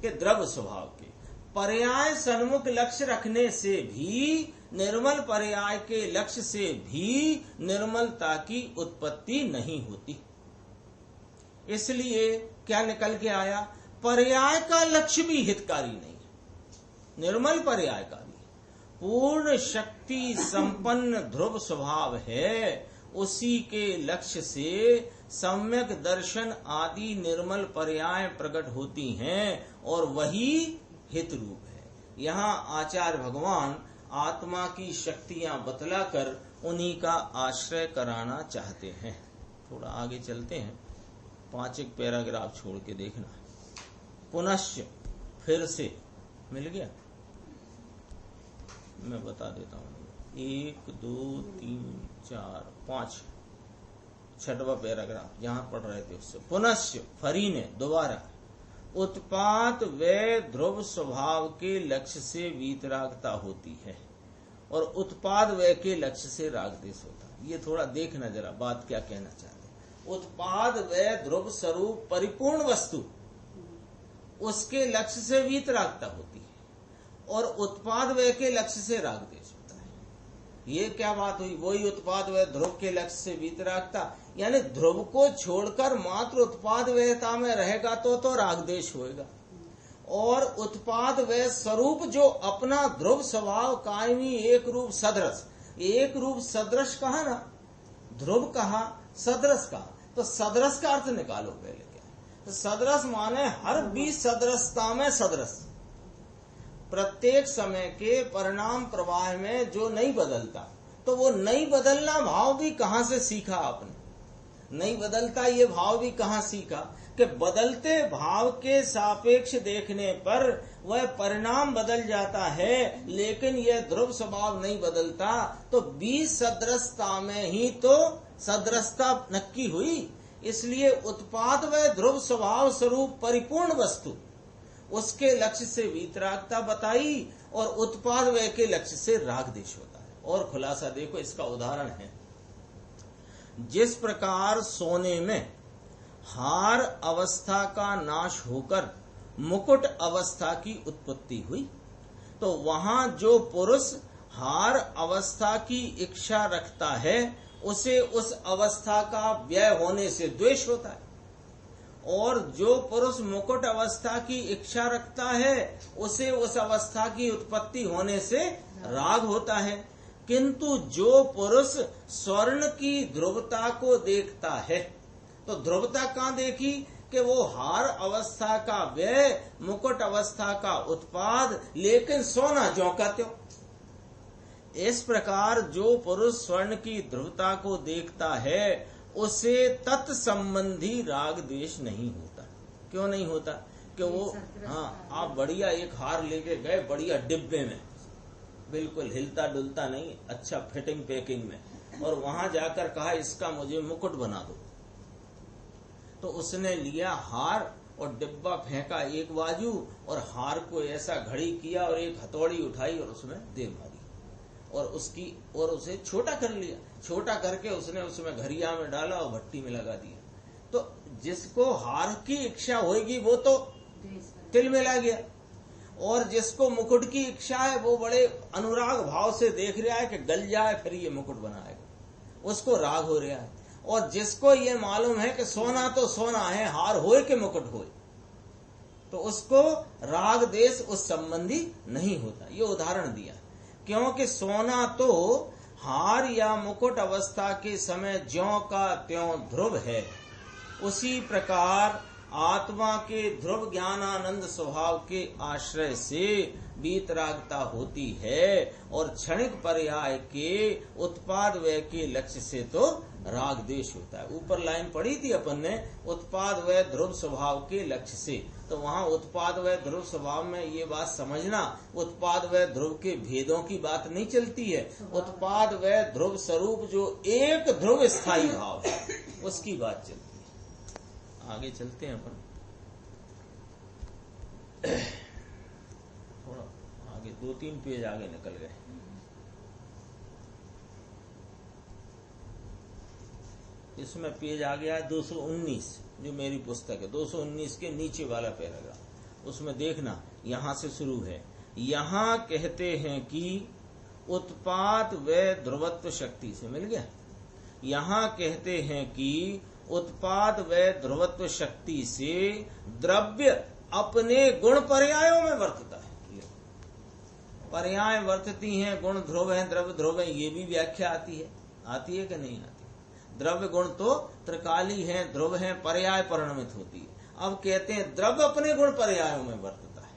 कि द्रव्य स्वभाव के। पर्याय सन्मुख लक्ष्य रखने से भी, निर्मल पर्याय के लक्ष्य से भी निर्मलता की उत्पत्ति नहीं होती। इसलिए क्या निकल के आया? पर्याय का लक्ष्य भी हितकारी नहीं है। निर्मल पर्याय का भी पूर्ण शक्ति संपन्न ध्रुव स्वभाव है, उसी के लक्ष्य से सम्यक दर्शन आदि निर्मल पर्याय प्रकट होती हैं और वही हित रूप है। यहाँ आचार्य भगवान आत्मा की शक्तियां बतलाकर उन्हीं का आश्रय कराना चाहते हैं। थोड़ा आगे चलते हैं, 5 पैराग्राफ छोड़ के देखना। पुनश्च, फिर से मिल गया, मैं बता देता हूँ। 1 2 3 4 5 6वां पैराग्राफ जहाँ पढ़ रहे थे उससे। पुनश्च, फरी ने दोबारा, उत्पात व ध्रुव स्वभाव के लक्ष्य से वीतरागता होती है और उत्पाद व के लक्ष्य से रागदेश होता है। ये थोड़ा देखना जरा, बात क्या कहना चाहते हैं। उत्पाद व ध्रुव स्वरूप परिपूर्ण वस्तु, उसके लक्ष्य से वीतरागता होती है और उत्पाद व के लक्ष्य से रागदेश होता है। ये क्या बात हुई? वही उत्पाद व ध्रुव के लक्ष्य से वीतरागता, यानी ध्रुव को छोड़कर मात्र उत्पाद व्ययता में रहेगा तो रागदेश होएगा। और उत्पाद व स्वरूप जो अपना ध्रुव स्वभाव कायमी एक रूप सदृश, एक रूप सदृश कहा ना, ध्रुव कहा, सदृश कहा, तो सदृश का अर्थ निकालो पहले क्या। तो सदृश माने हर 20 सदृशता में सदृश, प्रत्येक समय के परिणाम प्रवाह में जो नहीं बदलता, तो वो नहीं बदलना भाव भी कहाँ से सीखा आपने? नहीं बदलता ये भाव भी कहाँ सीखा? कि बदलते भाव के सापेक्ष देखने पर वह परिणाम बदल जाता है, लेकिन यह ध्रुव स्वभाव नहीं बदलता। तो 20 सदृशता में ही तो सदृशता नक्की हुई। इसलिए उत्पाद व ध्रुव स्वभाव स्वरूप परिपूर्ण वस्तु, उसके लक्ष्य से वीतरागता बताई और उत्पाद व के लक्ष्य से रागदेश होता है। और खुलासा देखो, इसका उदाहरण है, जिस प्रकार सोने में हार अवस्था का नाश होकर मुकुट अवस्था की उत्पत्ति हुई, तो वहां जो पुरुष हार अवस्था की इच्छा रखता है, उसे उस अवस्था का व्यय होने से द्वेष होता है, और जो पुरुष मुकुट अवस्था की इच्छा रखता है, उसे उस अवस्था की उत्पत्ति होने से राग होता है। किंतु जो पुरुष स्वर्ण की ध्रुवता को देखता है, तो ध्रुवता कहाँ देखी? कि वो हार अवस्था का व्यय, मुकुट अवस्था का उत्पाद, लेकिन सोना ज्यों का त्यों। इस प्रकार जो पुरुष स्वर्ण की ध्रुवता को देखता है, उसे तत्संबंधी राग द्वेष नहीं होता। क्यों नहीं होता? कि वो, हाँ, आप बढ़िया एक हार लेके गए, बढ़िया डिब्बे में, बिल्कुल हिलता डुलता नहीं, अच्छा फिटिंग पैकिंग में, और वहां जाकर कहा इसका मुझे मुकुट बना दो, तो उसने लिया हार और डिब्बा फेंका एक बाजू, और हार को ऐसा घड़ी किया और एक हथौड़ी उठाई और उसमें दे मारी, और उसे छोटा कर लिया। छोटा करके उसने उसमें घड़िया में डाला और भट्टी में लगा दिया। तो जिसको हार की इच्छा होगी वो तो तिल मिला गया, और जिसको मुकुट की इच्छा है वो बड़े अनुराग भाव से देख रहा है कि गल जाए फिर ये मुकुट बनाएगा, उसको राग हो रहा है। और जिसको ये मालूम है कि सोना तो सोना है, हार होए कि मुकुट होए, तो उसको राग देश उस संबंधी नहीं होता। ये उदाहरण दिया, क्योंकि सोना तो हार या मुकुट अवस्था के समय ज्यों का त्यों ध्रुव है, उसी प्रकार आत्मा के ध्रुव ज्ञानानंद स्वभाव के आश्रय से वीतरागता होती है, और क्षणिक पर्याय के उत्पाद व्यय के लक्ष्य से तो राग देश होता है। ऊपर लाइन पढ़ी थी अपन ने, उत्पाद व्यय ध्रुव स्वभाव के लक्ष्य से, तो वहाँ उत्पाद व्यय ध्रुव स्वभाव में ये बात समझना, उत्पाद व्यय ध्रुव के भेदों की बात नहीं चलती है। उत्पाद व्यय ध्रुव स्वरूप जो एक ध्रुव स्थायी भाव है, उसकी बात चलती है। आगे चलते हैं अपन, थोड़ा आगे 2-3 पेज आगे निकल गए। इसमें पेज आ गया 219, जो मेरी पुस्तक है 219 के नीचे वाला पैराग्राफ, उसमें देखना यहां से शुरू है। यहां कहते हैं कि उत्पाद व ध्रुवत्व शक्ति से, मिल गया। यहां कहते हैं कि उत्पाद व ध्रुवत्व शक्ति से द्रव्य अपने गुण पर्यायों में वर्तता है। पर्याय वर्तती हैं, गुण ध्रुव है, द्रव्य ध्रुव है, ये भी व्याख्या आती है कि नहीं आती? द्रव्य गुण तो त्रिकाली है, ध्रुव है, पर्याय परिणमित होती है। अब कहते हैं द्रव्य अपने गुण पर्यायों में वर्तता है।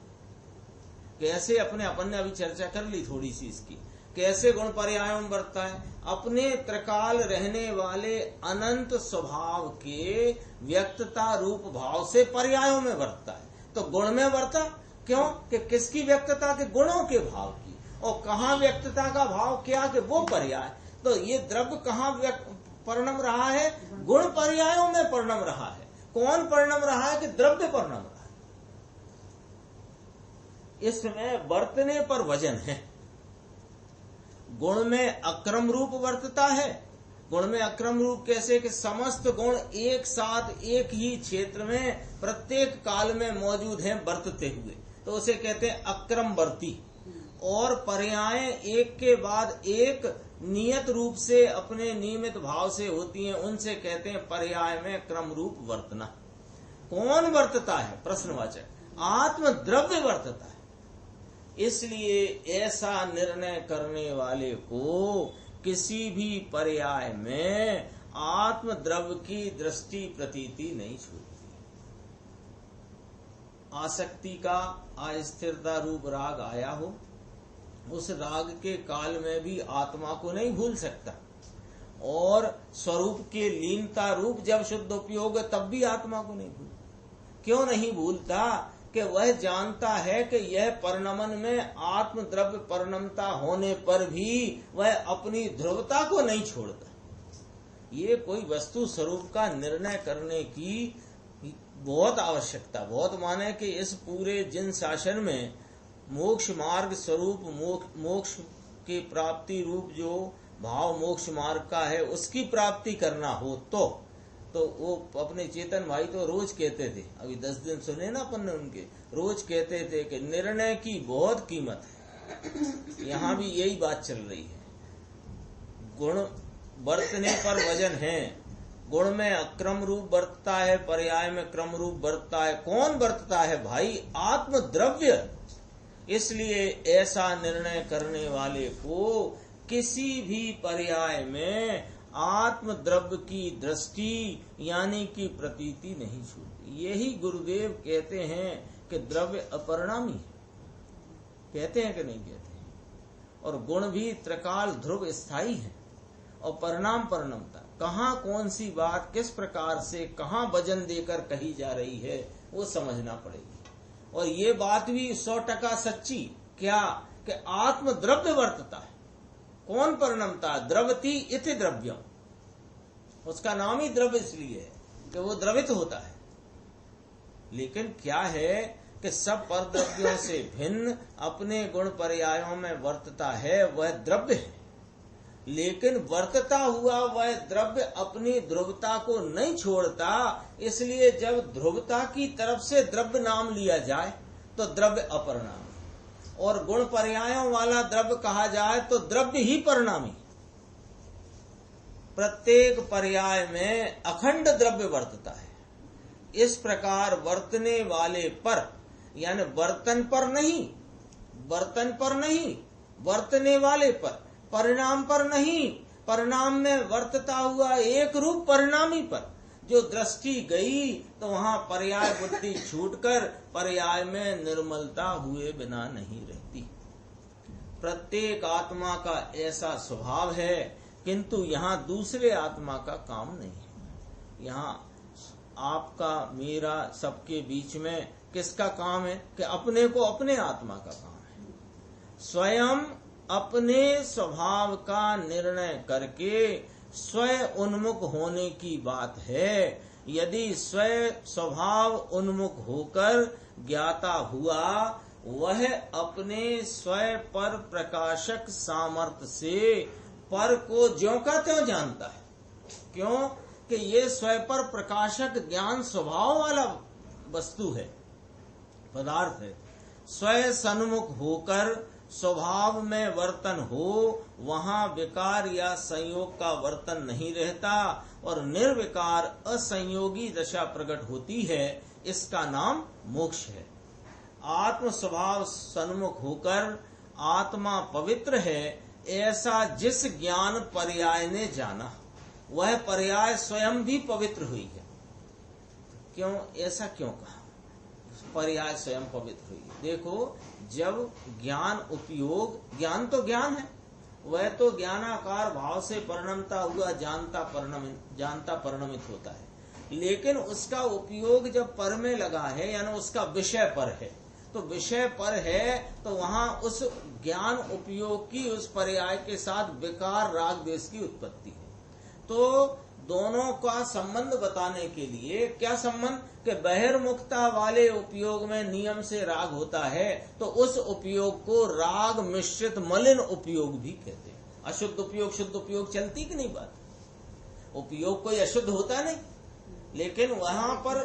कैसे? अपन ने अभी चर्चा कर ली थोड़ी सी इसकी। कैसे गुण पर्यायों में वर्तता है? अपने त्रिकाल रहने वाले अनंत स्वभाव के व्यक्तता रूप भाव से पर्यायों में वर्तता है। तो गुण में वर्ता क्यों? कि किसकी व्यक्तता? के गुणों के भाव की। और कहाँ व्यक्तता का भाव क्या? कि वो पर्याय। तो ये द्रव्य कहाँ परिणम रहा है? गुण पर्यायों में परिणम रहा है। कौन परिणम रहा है? कि द्रव्य परिणम रहा है। इसमें वर्तने पर वजन है। गुण में अक्रम रूप वर्तता है। गुण में अक्रम रूप कैसे? कि समस्त गुण एक साथ एक ही क्षेत्र में प्रत्येक काल में मौजूद हैं वर्तते हुए, तो उसे कहते हैं अक्रमवर्ती। और पर्याय एक के बाद एक नियत रूप से अपने नियमित भाव से होती हैं, उनसे कहते हैं पर्याय में क्रम रूप वर्तना। कौन वर्तता है? प्रश्नवाचक। आत्म द्रव्य वर्तता है। इसलिए ऐसा निर्णय करने वाले को किसी भी पर्याय में आत्म द्रव्य की दृष्टि प्रतीति नहीं छूटती। आसक्ति का अस्थिरता रूप राग आया हो, उस राग के काल में भी आत्मा को नहीं भूल सकता। और स्वरूप के लीनता रूप जब शुद्ध उपयोग है तब भी आत्मा को नहीं भूल। क्यों नहीं भूलता? कि वह जानता है कि यह परिणमन में आत्म द्रव्य परिणमता होने पर भी वह अपनी ध्रुवता को नहीं छोड़ता। ये कोई वस्तु स्वरूप का निर्णय करने की बहुत आवश्यकता, बहुत माने कि इस पूरे जिन शासन में मोक्ष मार्ग स्वरूप मोक्ष की प्राप्ति रूप जो भाव मोक्ष मार्ग का है उसकी प्राप्ति करना हो तो वो अपने चेतन भाई तो रोज कहते थे, अभी 10 दिन सुने ना अपन ने उनके, रोज कहते थे कि निर्णय की बहुत कीमत है। यहाँ भी यही बात चल रही है। गुण बरतने पर वजन है। गुण में अक्रम रूप बरतता है, पर्याय में क्रम रूप बरतता है। कौन बरतता है भाई? आत्म द्रव्य। इसलिए ऐसा निर्णय करने वाले को किसी भी पर्याय में आत्म द्रव्य की दृष्टि यानी कि प्रतीति नहीं छूटती। यही गुरुदेव कहते हैं कि द्रव्य अपरिणामी है। कहते हैं कि नहीं कहते? और गुण भी त्रिकाल ध्रुव स्थायी है। और परिणाम परिणमता कहाँ कौन सी बात किस प्रकार से कहाँ वजन देकर कही जा रही है वो समझना पड़ेगी। और ये बात भी 100% सच्ची। क्या? कि आत्म द्रव्य वर्तता है। कौन परिणमता? द्रवती इति द्रव्यम। उसका नाम ही द्रव्य इसलिए है कि वो द्रवित होता है। लेकिन क्या है कि सब पर द्रव्यों से भिन्न अपने गुण पर्यायों में वर्तता है, वह द्रव्य है। लेकिन वर्तता हुआ वह द्रव्य अपनी ध्रुवता को नहीं छोड़ता। इसलिए जब ध्रुवता की तरफ से द्रव्य नाम लिया जाए तो द्रव्य अपरिणामी, और गुण पर्यायों वाला द्रव्य कहा जाए तो द्रव्य ही परिणामी। प्रत्येक पर्याय में अखंड द्रव्य वर्तता है। इस प्रकार वर्तने वाले पर यानी वर्तन पर नहीं, वर्तने वाले पर, परिणाम पर नहीं, परिणाम में वर्तता हुआ एक रूप परिणामी पर जो दृष्टि गई तो वहां पर्याय बुद्धि छूटकर पर्याय में निर्मलता हुए बिना नहीं रहती। प्रत्येक आत्मा का ऐसा स्वभाव है, किंतु यहाँ दूसरे आत्मा का काम नहीं है। यहाँ आपका मेरा सबके बीच में किसका काम है? कि अपने को अपने आत्मा का काम है। स्वयं अपने स्वभाव का निर्णय करके स्वयं उन्मुख होने की बात है। यदि स्वयं स्वभाव उन्मुख होकर ज्ञाता हुआ वह अपने स्वयं पर प्रकाशक सामर्थ्य से पर को ज्यों का त्यों जानता है। क्यों कि ये स्वयं पर प्रकाशक ज्ञान स्वभाव वाला वस्तु है, पदार्थ है। स्वयं सन्मुख होकर स्वभाव में वर्तन हो, वहां विकार या संयोग का वर्तन नहीं रहता और निर्विकार असंयोगी दशा प्रकट होती है। इसका नाम मोक्ष है। आत्म स्वभाव सन्मुख होकर आत्मा पवित्र है, ऐसा जिस ज्ञान पर्याय ने जाना, वह पर्याय स्वयं भी पवित्र हुई है। क्यों ऐसा क्यों कहा? पर्याय स्वयं पवित्र हुई है। देखो, जब ज्ञान उपयोग, ज्ञान तो ज्ञान है, वह तो ज्ञानाकार भाव से परिणमता हुआ जानता परिणमित होता है, लेकिन उसका उपयोग जब पर में लगा है, यानी उसका विषय पर है, तो विषय पर है तो वहां उस ज्ञान उपयोग की उस पर्याय के साथ विकार राग द्वेष की उत्पत्ति है। तो दोनों का संबंध बताने के लिए क्या संबंध कि बहिर्मुखता वाले उपयोग में नियम से राग होता है, तो उस उपयोग को राग मिश्रित मलिन उपयोग भी कहते हैं। अशुद्ध उपयोग शुद्ध उपयोग चलती कि नहीं बात? उपयोग कोई अशुद्ध होता नहीं, लेकिन वहां पर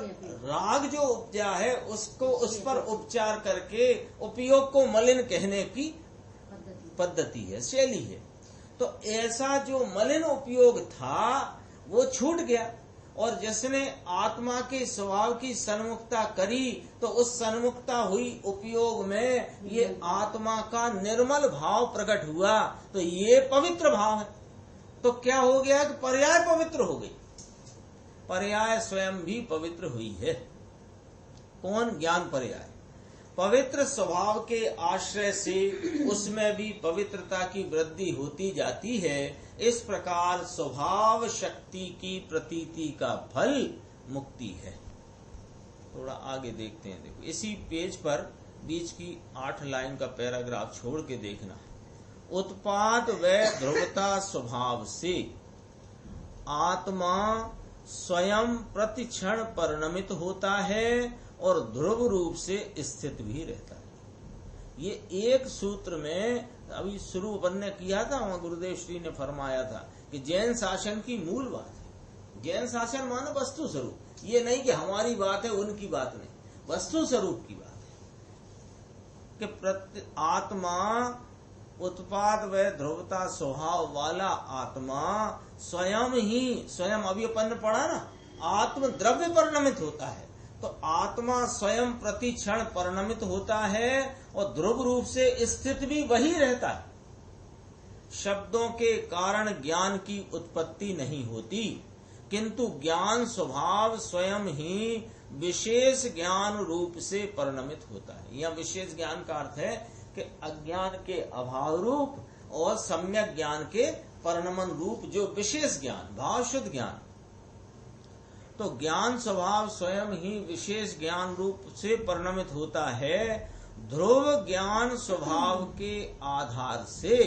राग जो उपजा है उसको उस पर उपचार करके उपयोग को मलिन कहने की पद्धति है, शैली है। तो ऐसा जो मलिन उपयोग था वो छूट गया, और जिसने आत्मा के स्वभाव की सन्मुखता करी तो उस सन्मुखता हुई उपयोग में ये आत्मा का निर्मल भाव प्रकट हुआ, तो ये पवित्र भाव है। तो क्या हो गया कि पर्याय पवित्र हो गई, पर्याय स्वयं भी पवित्र हुई है। कौन? ज्ञान पर्याय। पवित्र स्वभाव के आश्रय से उसमें भी पवित्रता की वृद्धि होती जाती है। इस प्रकार स्वभाव शक्ति की प्रतीति का फल मुक्ति है। थोड़ा आगे देखते हैं। देखो, इसी पेज पर बीच की 8 लाइन का पैराग्राफ छोड़ के देखना। उत्पाद व ध्रुवता स्वभाव से आत्मा स्वयं प्रतिक्षण परिणमित होता है और ध्रुव रूप से स्थित भी रहता है। ये एक सूत्र में अभी शुरू बनने किया था, वहां गुरुदेव श्री ने फरमाया था कि जैन शासन की मूल बात है। जैन शासन माने वस्तु स्वरूप, ये नहीं कि हमारी बात है उनकी बात नहीं, वस्तु स्वरूप की बात है कि आत्मा उत्पाद व ध्रुवता स्वभाव वाला आत्मा स्वयं अभी अपन ने पढ़ा ना, आत्म द्रव्य परिणमित होता है। तो आत्मा स्वयं प्रति क्षण परिणमित होता है और ध्रुव रूप से स्थित भी वही रहता है। शब्दों के कारण ज्ञान की उत्पत्ति नहीं होती, किंतु ज्ञान स्वभाव स्वयं ही विशेष ज्ञान रूप से परिणमित होता है। यह विशेष ज्ञान का अर्थ है कि अज्ञान के अभाव रूप और सम्यक ज्ञान के परिणमन रूप जो विशेष ज्ञान, भाव शुद्ध ज्ञान। तो ज्ञान स्वभाव स्वयं ही विशेष ज्ञान रूप से परिणमित होता है। ध्रुव ज्ञान स्वभाव के आधार से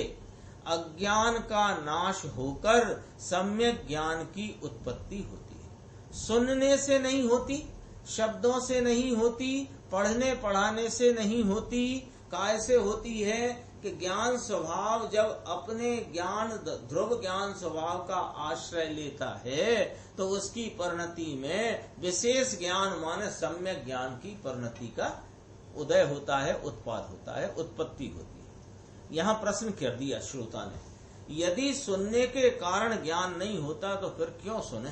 अज्ञान का नाश होकर सम्यक ज्ञान की उत्पत्ति होती है। सुनने से नहीं होती, शब्दों से नहीं होती, पढ़ने पढ़ाने से नहीं होती। कैसे होती है कि ज्ञान स्वभाव जब अपने ज्ञान ध्रुव ज्ञान स्वभाव का आश्रय लेता है तो उसकी परिणति में विशेष ज्ञान माने सम्यक ज्ञान की परिणति का उदय होता है, उत्पाद होता है, उत्पत्ति होती है। यहाँ प्रश्न कर दिया श्रोता ने, यदि सुनने के कारण ज्ञान नहीं होता तो फिर क्यों सुने?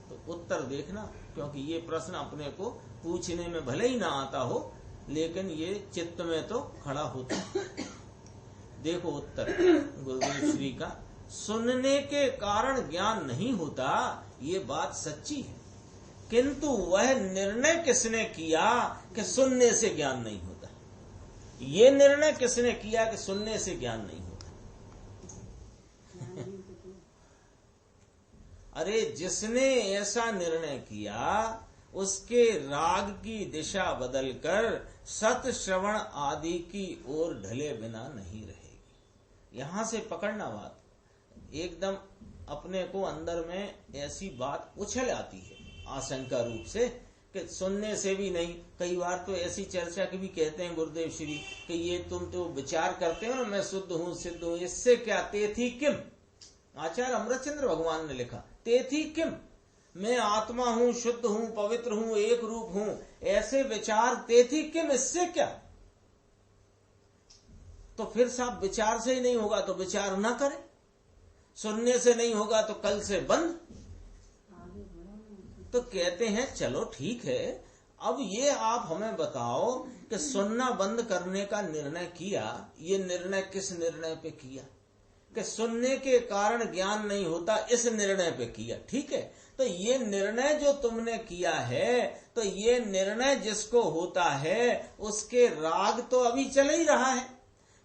तो उत्तर देखना, क्योंकि ये प्रश्न अपने को पूछने में भले ही ना आता हो, लेकिन ये चित्त में तो खड़ा होता है। देखो उत्तर गुरुदेव श्री का, सुनने के कारण ज्ञान नहीं होता, ये बात सच्ची है, किंतु वह निर्णय किसने किया कि सुनने से ज्ञान नहीं होता? ये निर्णय किसने किया कि सुनने से ज्ञान नहीं होता? अरे जिसने ऐसा निर्णय किया उसके राग की दिशा बदलकर सत श्रवण आदि की ओर ढले बिना नहीं रहेगी। यहां से पकड़ना बात, एकदम अपने को अंदर में ऐसी बात उछल आती है आशंका रूप से कि सुनने से भी नहीं। कई बार तो ऐसी चर्चा की भी कहते हैं गुरुदेव श्री कि ये तुम तो विचार करते हो ना, मैं शुद्ध हूँ सिद्ध हूँ, इससे क्या तेथी किम। आचार्य अमृतचंद्र भगवान ने लिखा तेथी किम, मैं आत्मा हूँ, शुद्ध हूँ, पवित्र हूँ, एक रूप हूँ, ऐसे विचार तेथी किम, इससे क्या। तो फिर साहब विचार से ही नहीं होगा तो विचार ना करें, सुनने से नहीं होगा तो कल से बंद। तो कहते हैं चलो ठीक है, अब ये आप हमें बताओ कि सुनना बंद करने का निर्णय किया, ये निर्णय किस निर्णय पे किया कि सुनने के कारण ज्ञान नहीं होता, इस निर्णय पे किया। ठीक है, तो ये निर्णय जो तुमने किया है, तो ये निर्णय जिसको होता है उसके राग तो अभी चल ही रहा है,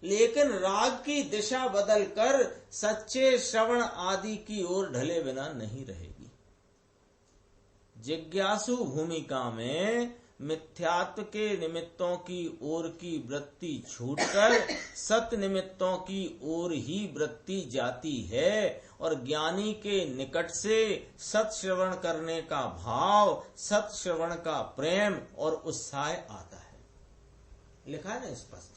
लेकिन राग की दिशा बदलकर सच्चे श्रवण आदि की ओर ढले बिना नहीं रहेगी। जिज्ञासु भूमिका में मिथ्यात्व के निमित्तों की ओर की वृत्ति छूटकर सत निमित्तों की ओर ही वृत्ति जाती है, और ज्ञानी के निकट से सत श्रवण करने का भाव, सत श्रवण का प्रेम और उत्साह आता है। लिखा है ना स्पष्ट।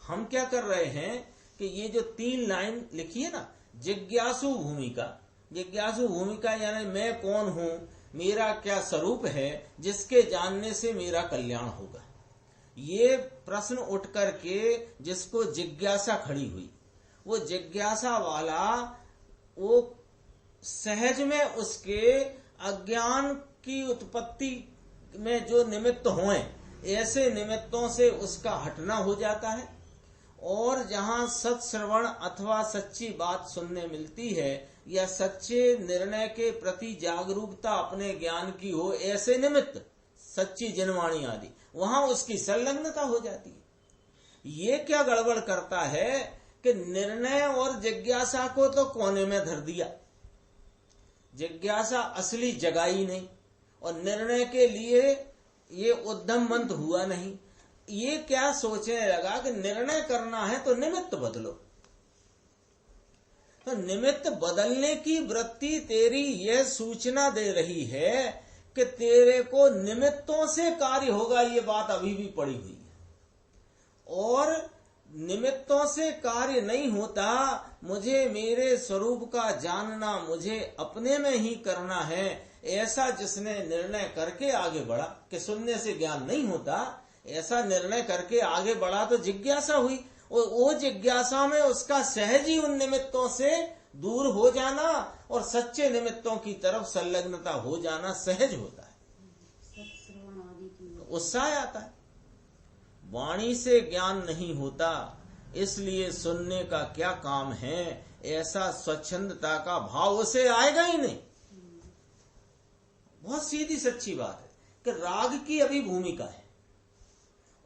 हम क्या कर रहे हैं कि ये जो 3 लाइन लिखी है ना, जिज्ञासु भूमिका, जिज्ञासु भूमिका यानी मैं कौन हूं, मेरा क्या स्वरूप है जिसके जानने से मेरा कल्याण होगा। ये प्रश्न उठ करके जिसको जिज्ञासा खड़ी हुई, वो जिज्ञासा वाला वो सहज में उसके अज्ञान की उत्पत्ति में जो निमित्त हों, ऐसे निमित्तों से उसका हटना हो जाता है, और जहां सत्श्रवण अथवा सच्ची बात सुनने मिलती है या सच्चे निर्णय के प्रति जागरूकता अपने ज्ञान की हो, ऐसे निमित्त सच्ची जनवाणी आदि, वहां उसकी संलग्नता हो जाती है। ये क्या गड़बड़ करता है कि निर्णय और जिज्ञासा को तो कोने में धर दिया, जिज्ञासा असली जगाई नहीं, और निर्णय के लिए ये उद्यमवंत हुआ नहीं। ये क्या सोचने लगा कि निर्णय करना है तो निमित्त बदलो। तो निमित्त बदलने की वृत्ति तेरी यह सूचना दे रही है कि तेरे को निमित्तों से कार्य होगा, ये बात अभी भी पड़ी हुई है। और निमित्तों से कार्य नहीं होता, मुझे मेरे स्वरूप का जानना मुझे अपने में ही करना है, ऐसा जिसने निर्णय करके आगे बढ़ा कि सुनने से ज्ञान नहीं होता, ऐसा निर्णय करके आगे बढ़ा तो जिज्ञासा हुई, और वो जिज्ञासा में उसका सहज ही उन निमित्तों से दूर हो जाना और सच्चे निमित्तों की तरफ संलग्नता हो जाना सहज होता है, उत्साह आता है। वाणी से ज्ञान नहीं होता, इसलिए सुनने का क्या काम है, ऐसा स्वच्छंदता का भाव उसे आएगा ही नहीं। बहुत सीधी सच्ची बात है कि राग की अभी भूमिका है,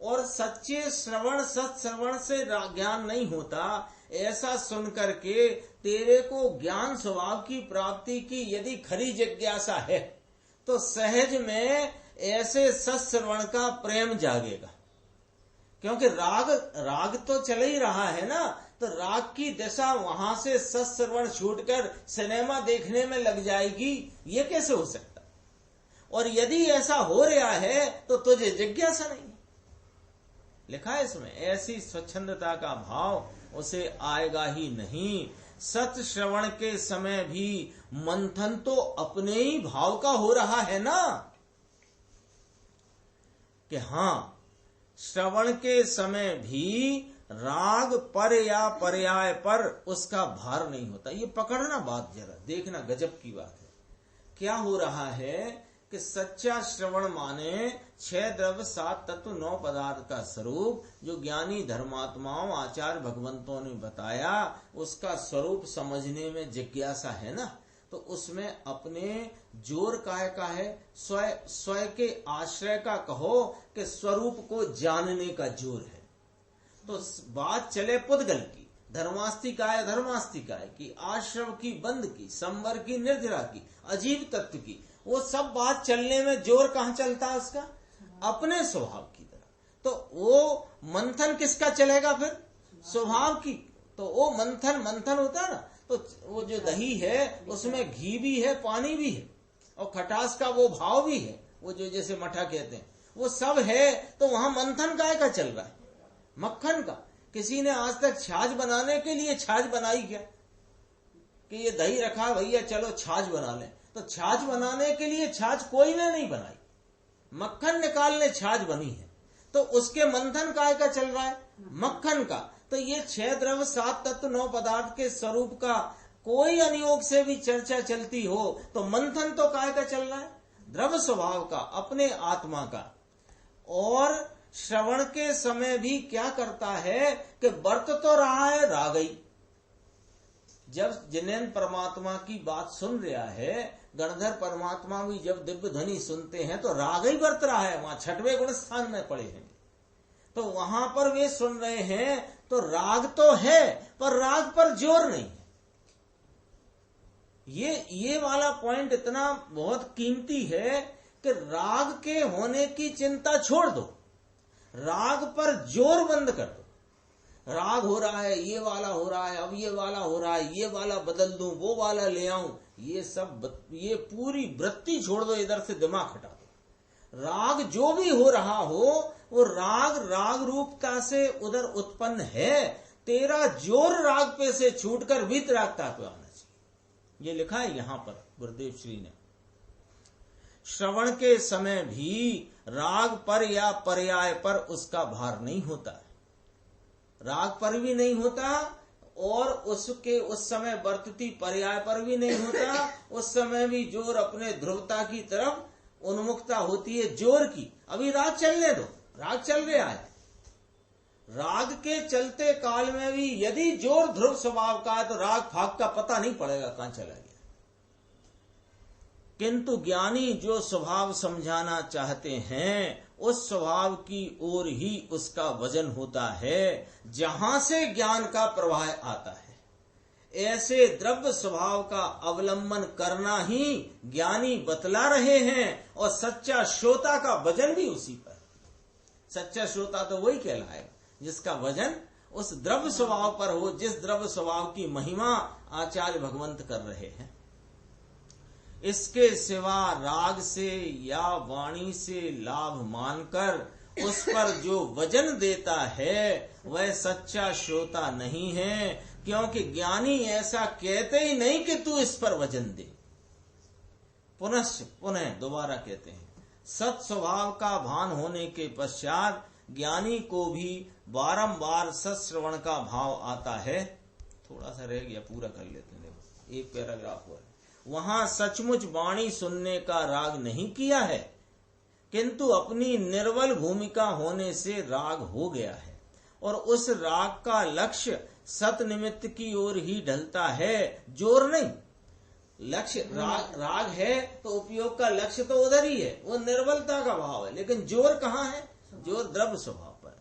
और सच्चे श्रवण सत्श्रवण से ज्ञान नहीं होता, ऐसा सुन करके तेरे को ज्ञान स्वभाव की प्राप्ति की यदि खरी जिज्ञासा है तो सहज में ऐसे सत्श्रवण का प्रेम जागेगा, क्योंकि राग तो चल ही रहा है ना, तो राग की दिशा वहां से सत्श्रवण छूटकर सिनेमा देखने में लग जाएगी, ये कैसे हो सकता। और यदि ऐसा हो रहा है तो तुझे जिज्ञासा नहीं। लिखा है इसमें, ऐसी स्वच्छंदता का भाव उसे आएगा ही नहीं। सत श्रवण के समय भी मंथन तो अपने ही भाव का हो रहा है ना, कि हाँ श्रवण के समय भी राग पर या पर्याय पर उसका भार नहीं होता। ये पकड़ना बात, जरा देखना, गजब की बात है। क्या हो रहा है कि सच्चा श्रवण माने 6 द्रव्य 7 तत्व 9 पदार्थ का स्वरूप जो ज्ञानी धर्मात्माओं आचार्य भगवंतों ने बताया, उसका स्वरूप समझने में जिज्ञासा है ना, तो उसमें अपने जोर काय का है, स्वयं के आश्रय का कहो कि स्वरूप को जानने का जोर है। तो बात चले पुद्गल की, धर्मास्तिकाय धर्मास्तिकाय की, आश्रम की, बंद की, संवर की, निर्जरा की, अजीब तत्व की, वो सब बात चलने में जोर कहाँ चलता है उसका, अपने स्वभाव की तरह। तो वो मंथन किसका चलेगा फिर, स्वभाव की। तो वो मंथन होता है ना, तो वो जो दही है उसमें घी भी है, पानी भी है, और खटास का वो भाव भी है, वो जो जैसे मठा कहते हैं, वो सब है। तो वहां मंथन काय का चल रहा है? मक्खन का। किसी ने आज तक छाछ बनाने के लिए छाछ बनाई क्या? कि ये दही रखा भैया चलो छाछ बना लें, तो छाछ बनाने के लिए छाछ कोई ने नहीं बनाई, मक्खन निकालने छाछ बनी है। तो उसके मंथन काय का चल रहा है? मक्खन का। तो ये 6 द्रव्य 7 तत्व 9 पदार्थ के स्वरूप का कोई अनियोग से भी चर्चा चलती हो तो मंथन तो काय का चल रहा है? द्रव्य स्वभाव का, अपने आत्मा का। और श्रवण के समय भी क्या करता है कि वर्त तो रहा है रागई। जब जिनेन्द्र परमात्मा की बात सुन रहा है, गणधर परमात्मा भी जब दिव्य ध्वनि सुनते हैं तो राग ही बरत रहा है। वहां 6वें गुण स्थान में पड़े हैं, तो वहां पर वे सुन रहे हैं, तो राग तो है पर राग पर जोर नहीं है। ये वाला पॉइंट इतना बहुत कीमती है कि राग के होने की चिंता छोड़ दो, राग पर जोर बंद कर दो। राग हो रहा है, ये वाला हो रहा है, अब ये वाला हो रहा है, ये वाला बदल दूं, वो वाला ले आऊं, ये सब, ये पूरी वृत्ति छोड़ दो, इधर से दिमाग हटा दो। राग जो भी हो रहा हो वो राग रूपता से उधर उत्पन्न है। तेरा जोर राग पे से छूटकर वीतरागता पे आना चाहिए। ये लिखा है यहां पर गुरुदेव श्री ने। श्रवण के समय भी राग पर या पर्याय पर उसका भार नहीं होता, राग पर भी नहीं होता, और उसके उस समय वर्तती पर्याय पर भी नहीं होता। उस समय भी जोर अपने ध्रुवता की तरफ उन्मुखता होती है, जोर की। अभी राग चलने दो, राग चल रहा है। राग के चलते काल में भी यदि जोर ध्रुव स्वभाव का है तो राग फाग का पता नहीं पड़ेगा कहां चला गया। किंतु ज्ञानी जो स्वभाव समझाना चाहते हैं उस स्वभाव की ओर ही उसका वजन होता है जहां से ज्ञान का प्रवाह आता है। ऐसे द्रव्य स्वभाव का अवलंबन करना ही ज्ञानी बतला रहे हैं, और सच्चा श्रोता का वजन भी उसी पर। सच्चा श्रोता तो वही कहलाएगा जिसका वजन उस द्रव्य स्वभाव पर हो, जिस द्रव्य स्वभाव की महिमा आचार्य भगवंत कर रहे हैं। इसके सिवा राग से या वाणी से लाभ मानकर उस पर जो वजन देता है वह सच्चा श्रोता नहीं है, क्योंकि ज्ञानी ऐसा कहते ही नहीं कि तू इस पर वजन दे। पुनः दोबारा कहते हैं, सत स्वभाव का भान होने के पश्चात ज्ञानी को भी बारंबार सत्श्रवण का भाव आता है। थोड़ा सा रह गया, पूरा कर लेते हैं। देखो एक पैराग्राफ हुआ, वहां सचमुच वाणी सुनने का राग नहीं किया है, किंतु अपनी निर्बल भूमिका होने से राग हो गया है, और उस राग का लक्ष्य सत निमित्त की ओर ही ढलता है, जोर नहीं। लक्ष्य राग है तो उपयोग का लक्ष्य तो उधर ही है, वो निर्बलता का भाव है, लेकिन जोर कहाँ है? जोर द्रव्य स्वभाव पर।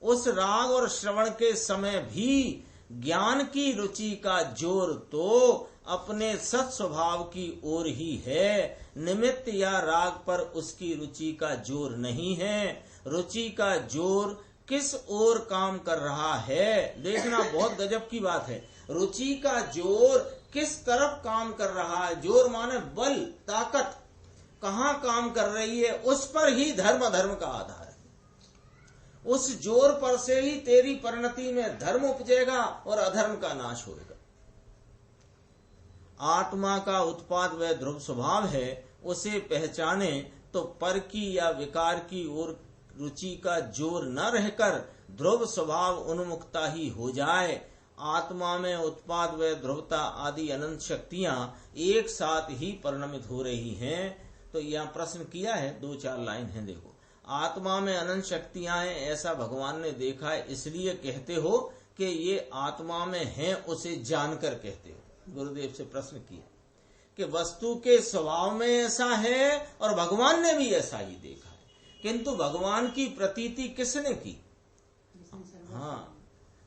उस राग और श्रवण के समय भी ज्ञान की रुचि का जोर तो अपने सत स्वभाव की ओर ही है, निमित्त या राग पर उसकी रुचि का जोर नहीं है। रुचि का जोर किस ओर काम कर रहा है, देखना बहुत गजब की बात है। रुचि का जोर किस तरफ काम कर रहा है, जोर माने बल, ताकत कहाँ काम कर रही है, उस पर ही धर्म का आधार है। उस जोर पर से ही तेरी परिणति में धर्म उपजेगा और अधर्म का नाश होगा। आत्मा का उत्पाद वह ध्रुव स्वभाव है, उसे पहचाने तो पर की या विकार की ओर रुचि का जोर न रहकर ध्रुव स्वभाव उन्मुखता ही हो जाए। आत्मा में उत्पाद व ध्रुवता आदि अनंत शक्तियां एक साथ ही परिणमित हो रही हैं। तो यहाँ प्रश्न किया है, 2-4 लाइन है। देखो, आत्मा में अनंत शक्तियां हैं ऐसा भगवान ने देखा है, इसलिए कहते हो कि ये आत्मा में हैं, उसे जानकर कहते हो। गुरुदेव से प्रश्न किया कि वस्तु के स्वभाव में ऐसा है और भगवान ने भी ऐसा ही देखा है, किंतु भगवान की प्रतीति किसने की? हाँ,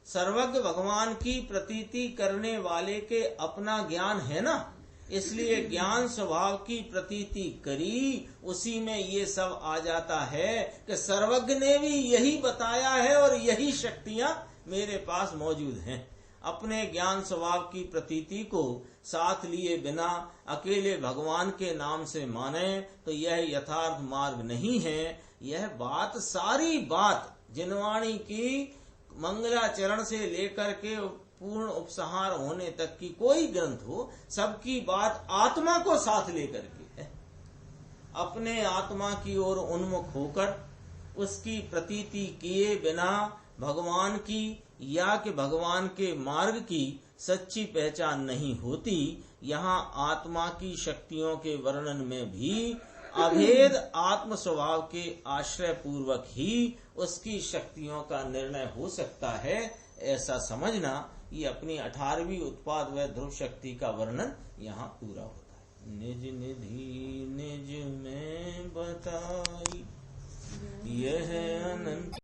सर्वज्ञ भगवान की प्रतीति करने वाले के अपना ज्ञान है ना, इसलिए ज्ञान स्वभाव की प्रतीति करी, उसी में ये सब आ जाता है कि सर्वज्ञ ने भी यही बताया है और यही शक्तियां मेरे पास मौजूद हैं। अपने ज्ञान स्वभाव की प्रतीति को साथ लिए बिना अकेले भगवान के नाम से माने तो यह यथार्थ मार्ग नहीं है। यह बात सारी बात जिनवाणी की मंगलाचरण से लेकर के पूर्ण उपसंहार होने तक की कोई ग्रंथ हो, सबकी बात आत्मा को साथ लेकर के है। अपने आत्मा की ओर उन्मुख होकर उसकी प्रतीति किए बिना भगवान की या कि भगवान के मार्ग की सच्ची पहचान नहीं होती। यहाँ आत्मा की शक्तियों के वर्णन में भी अभेद आत्म स्वभाव के आश्रय पूर्वक ही उसकी शक्तियों का निर्णय हो सकता है, ऐसा समझना। ये अपनी 18वीं उत्पाद व ध्रुव शक्ति का वर्णन यहाँ पूरा होता है। निज निधि निज में बताई यह अनंत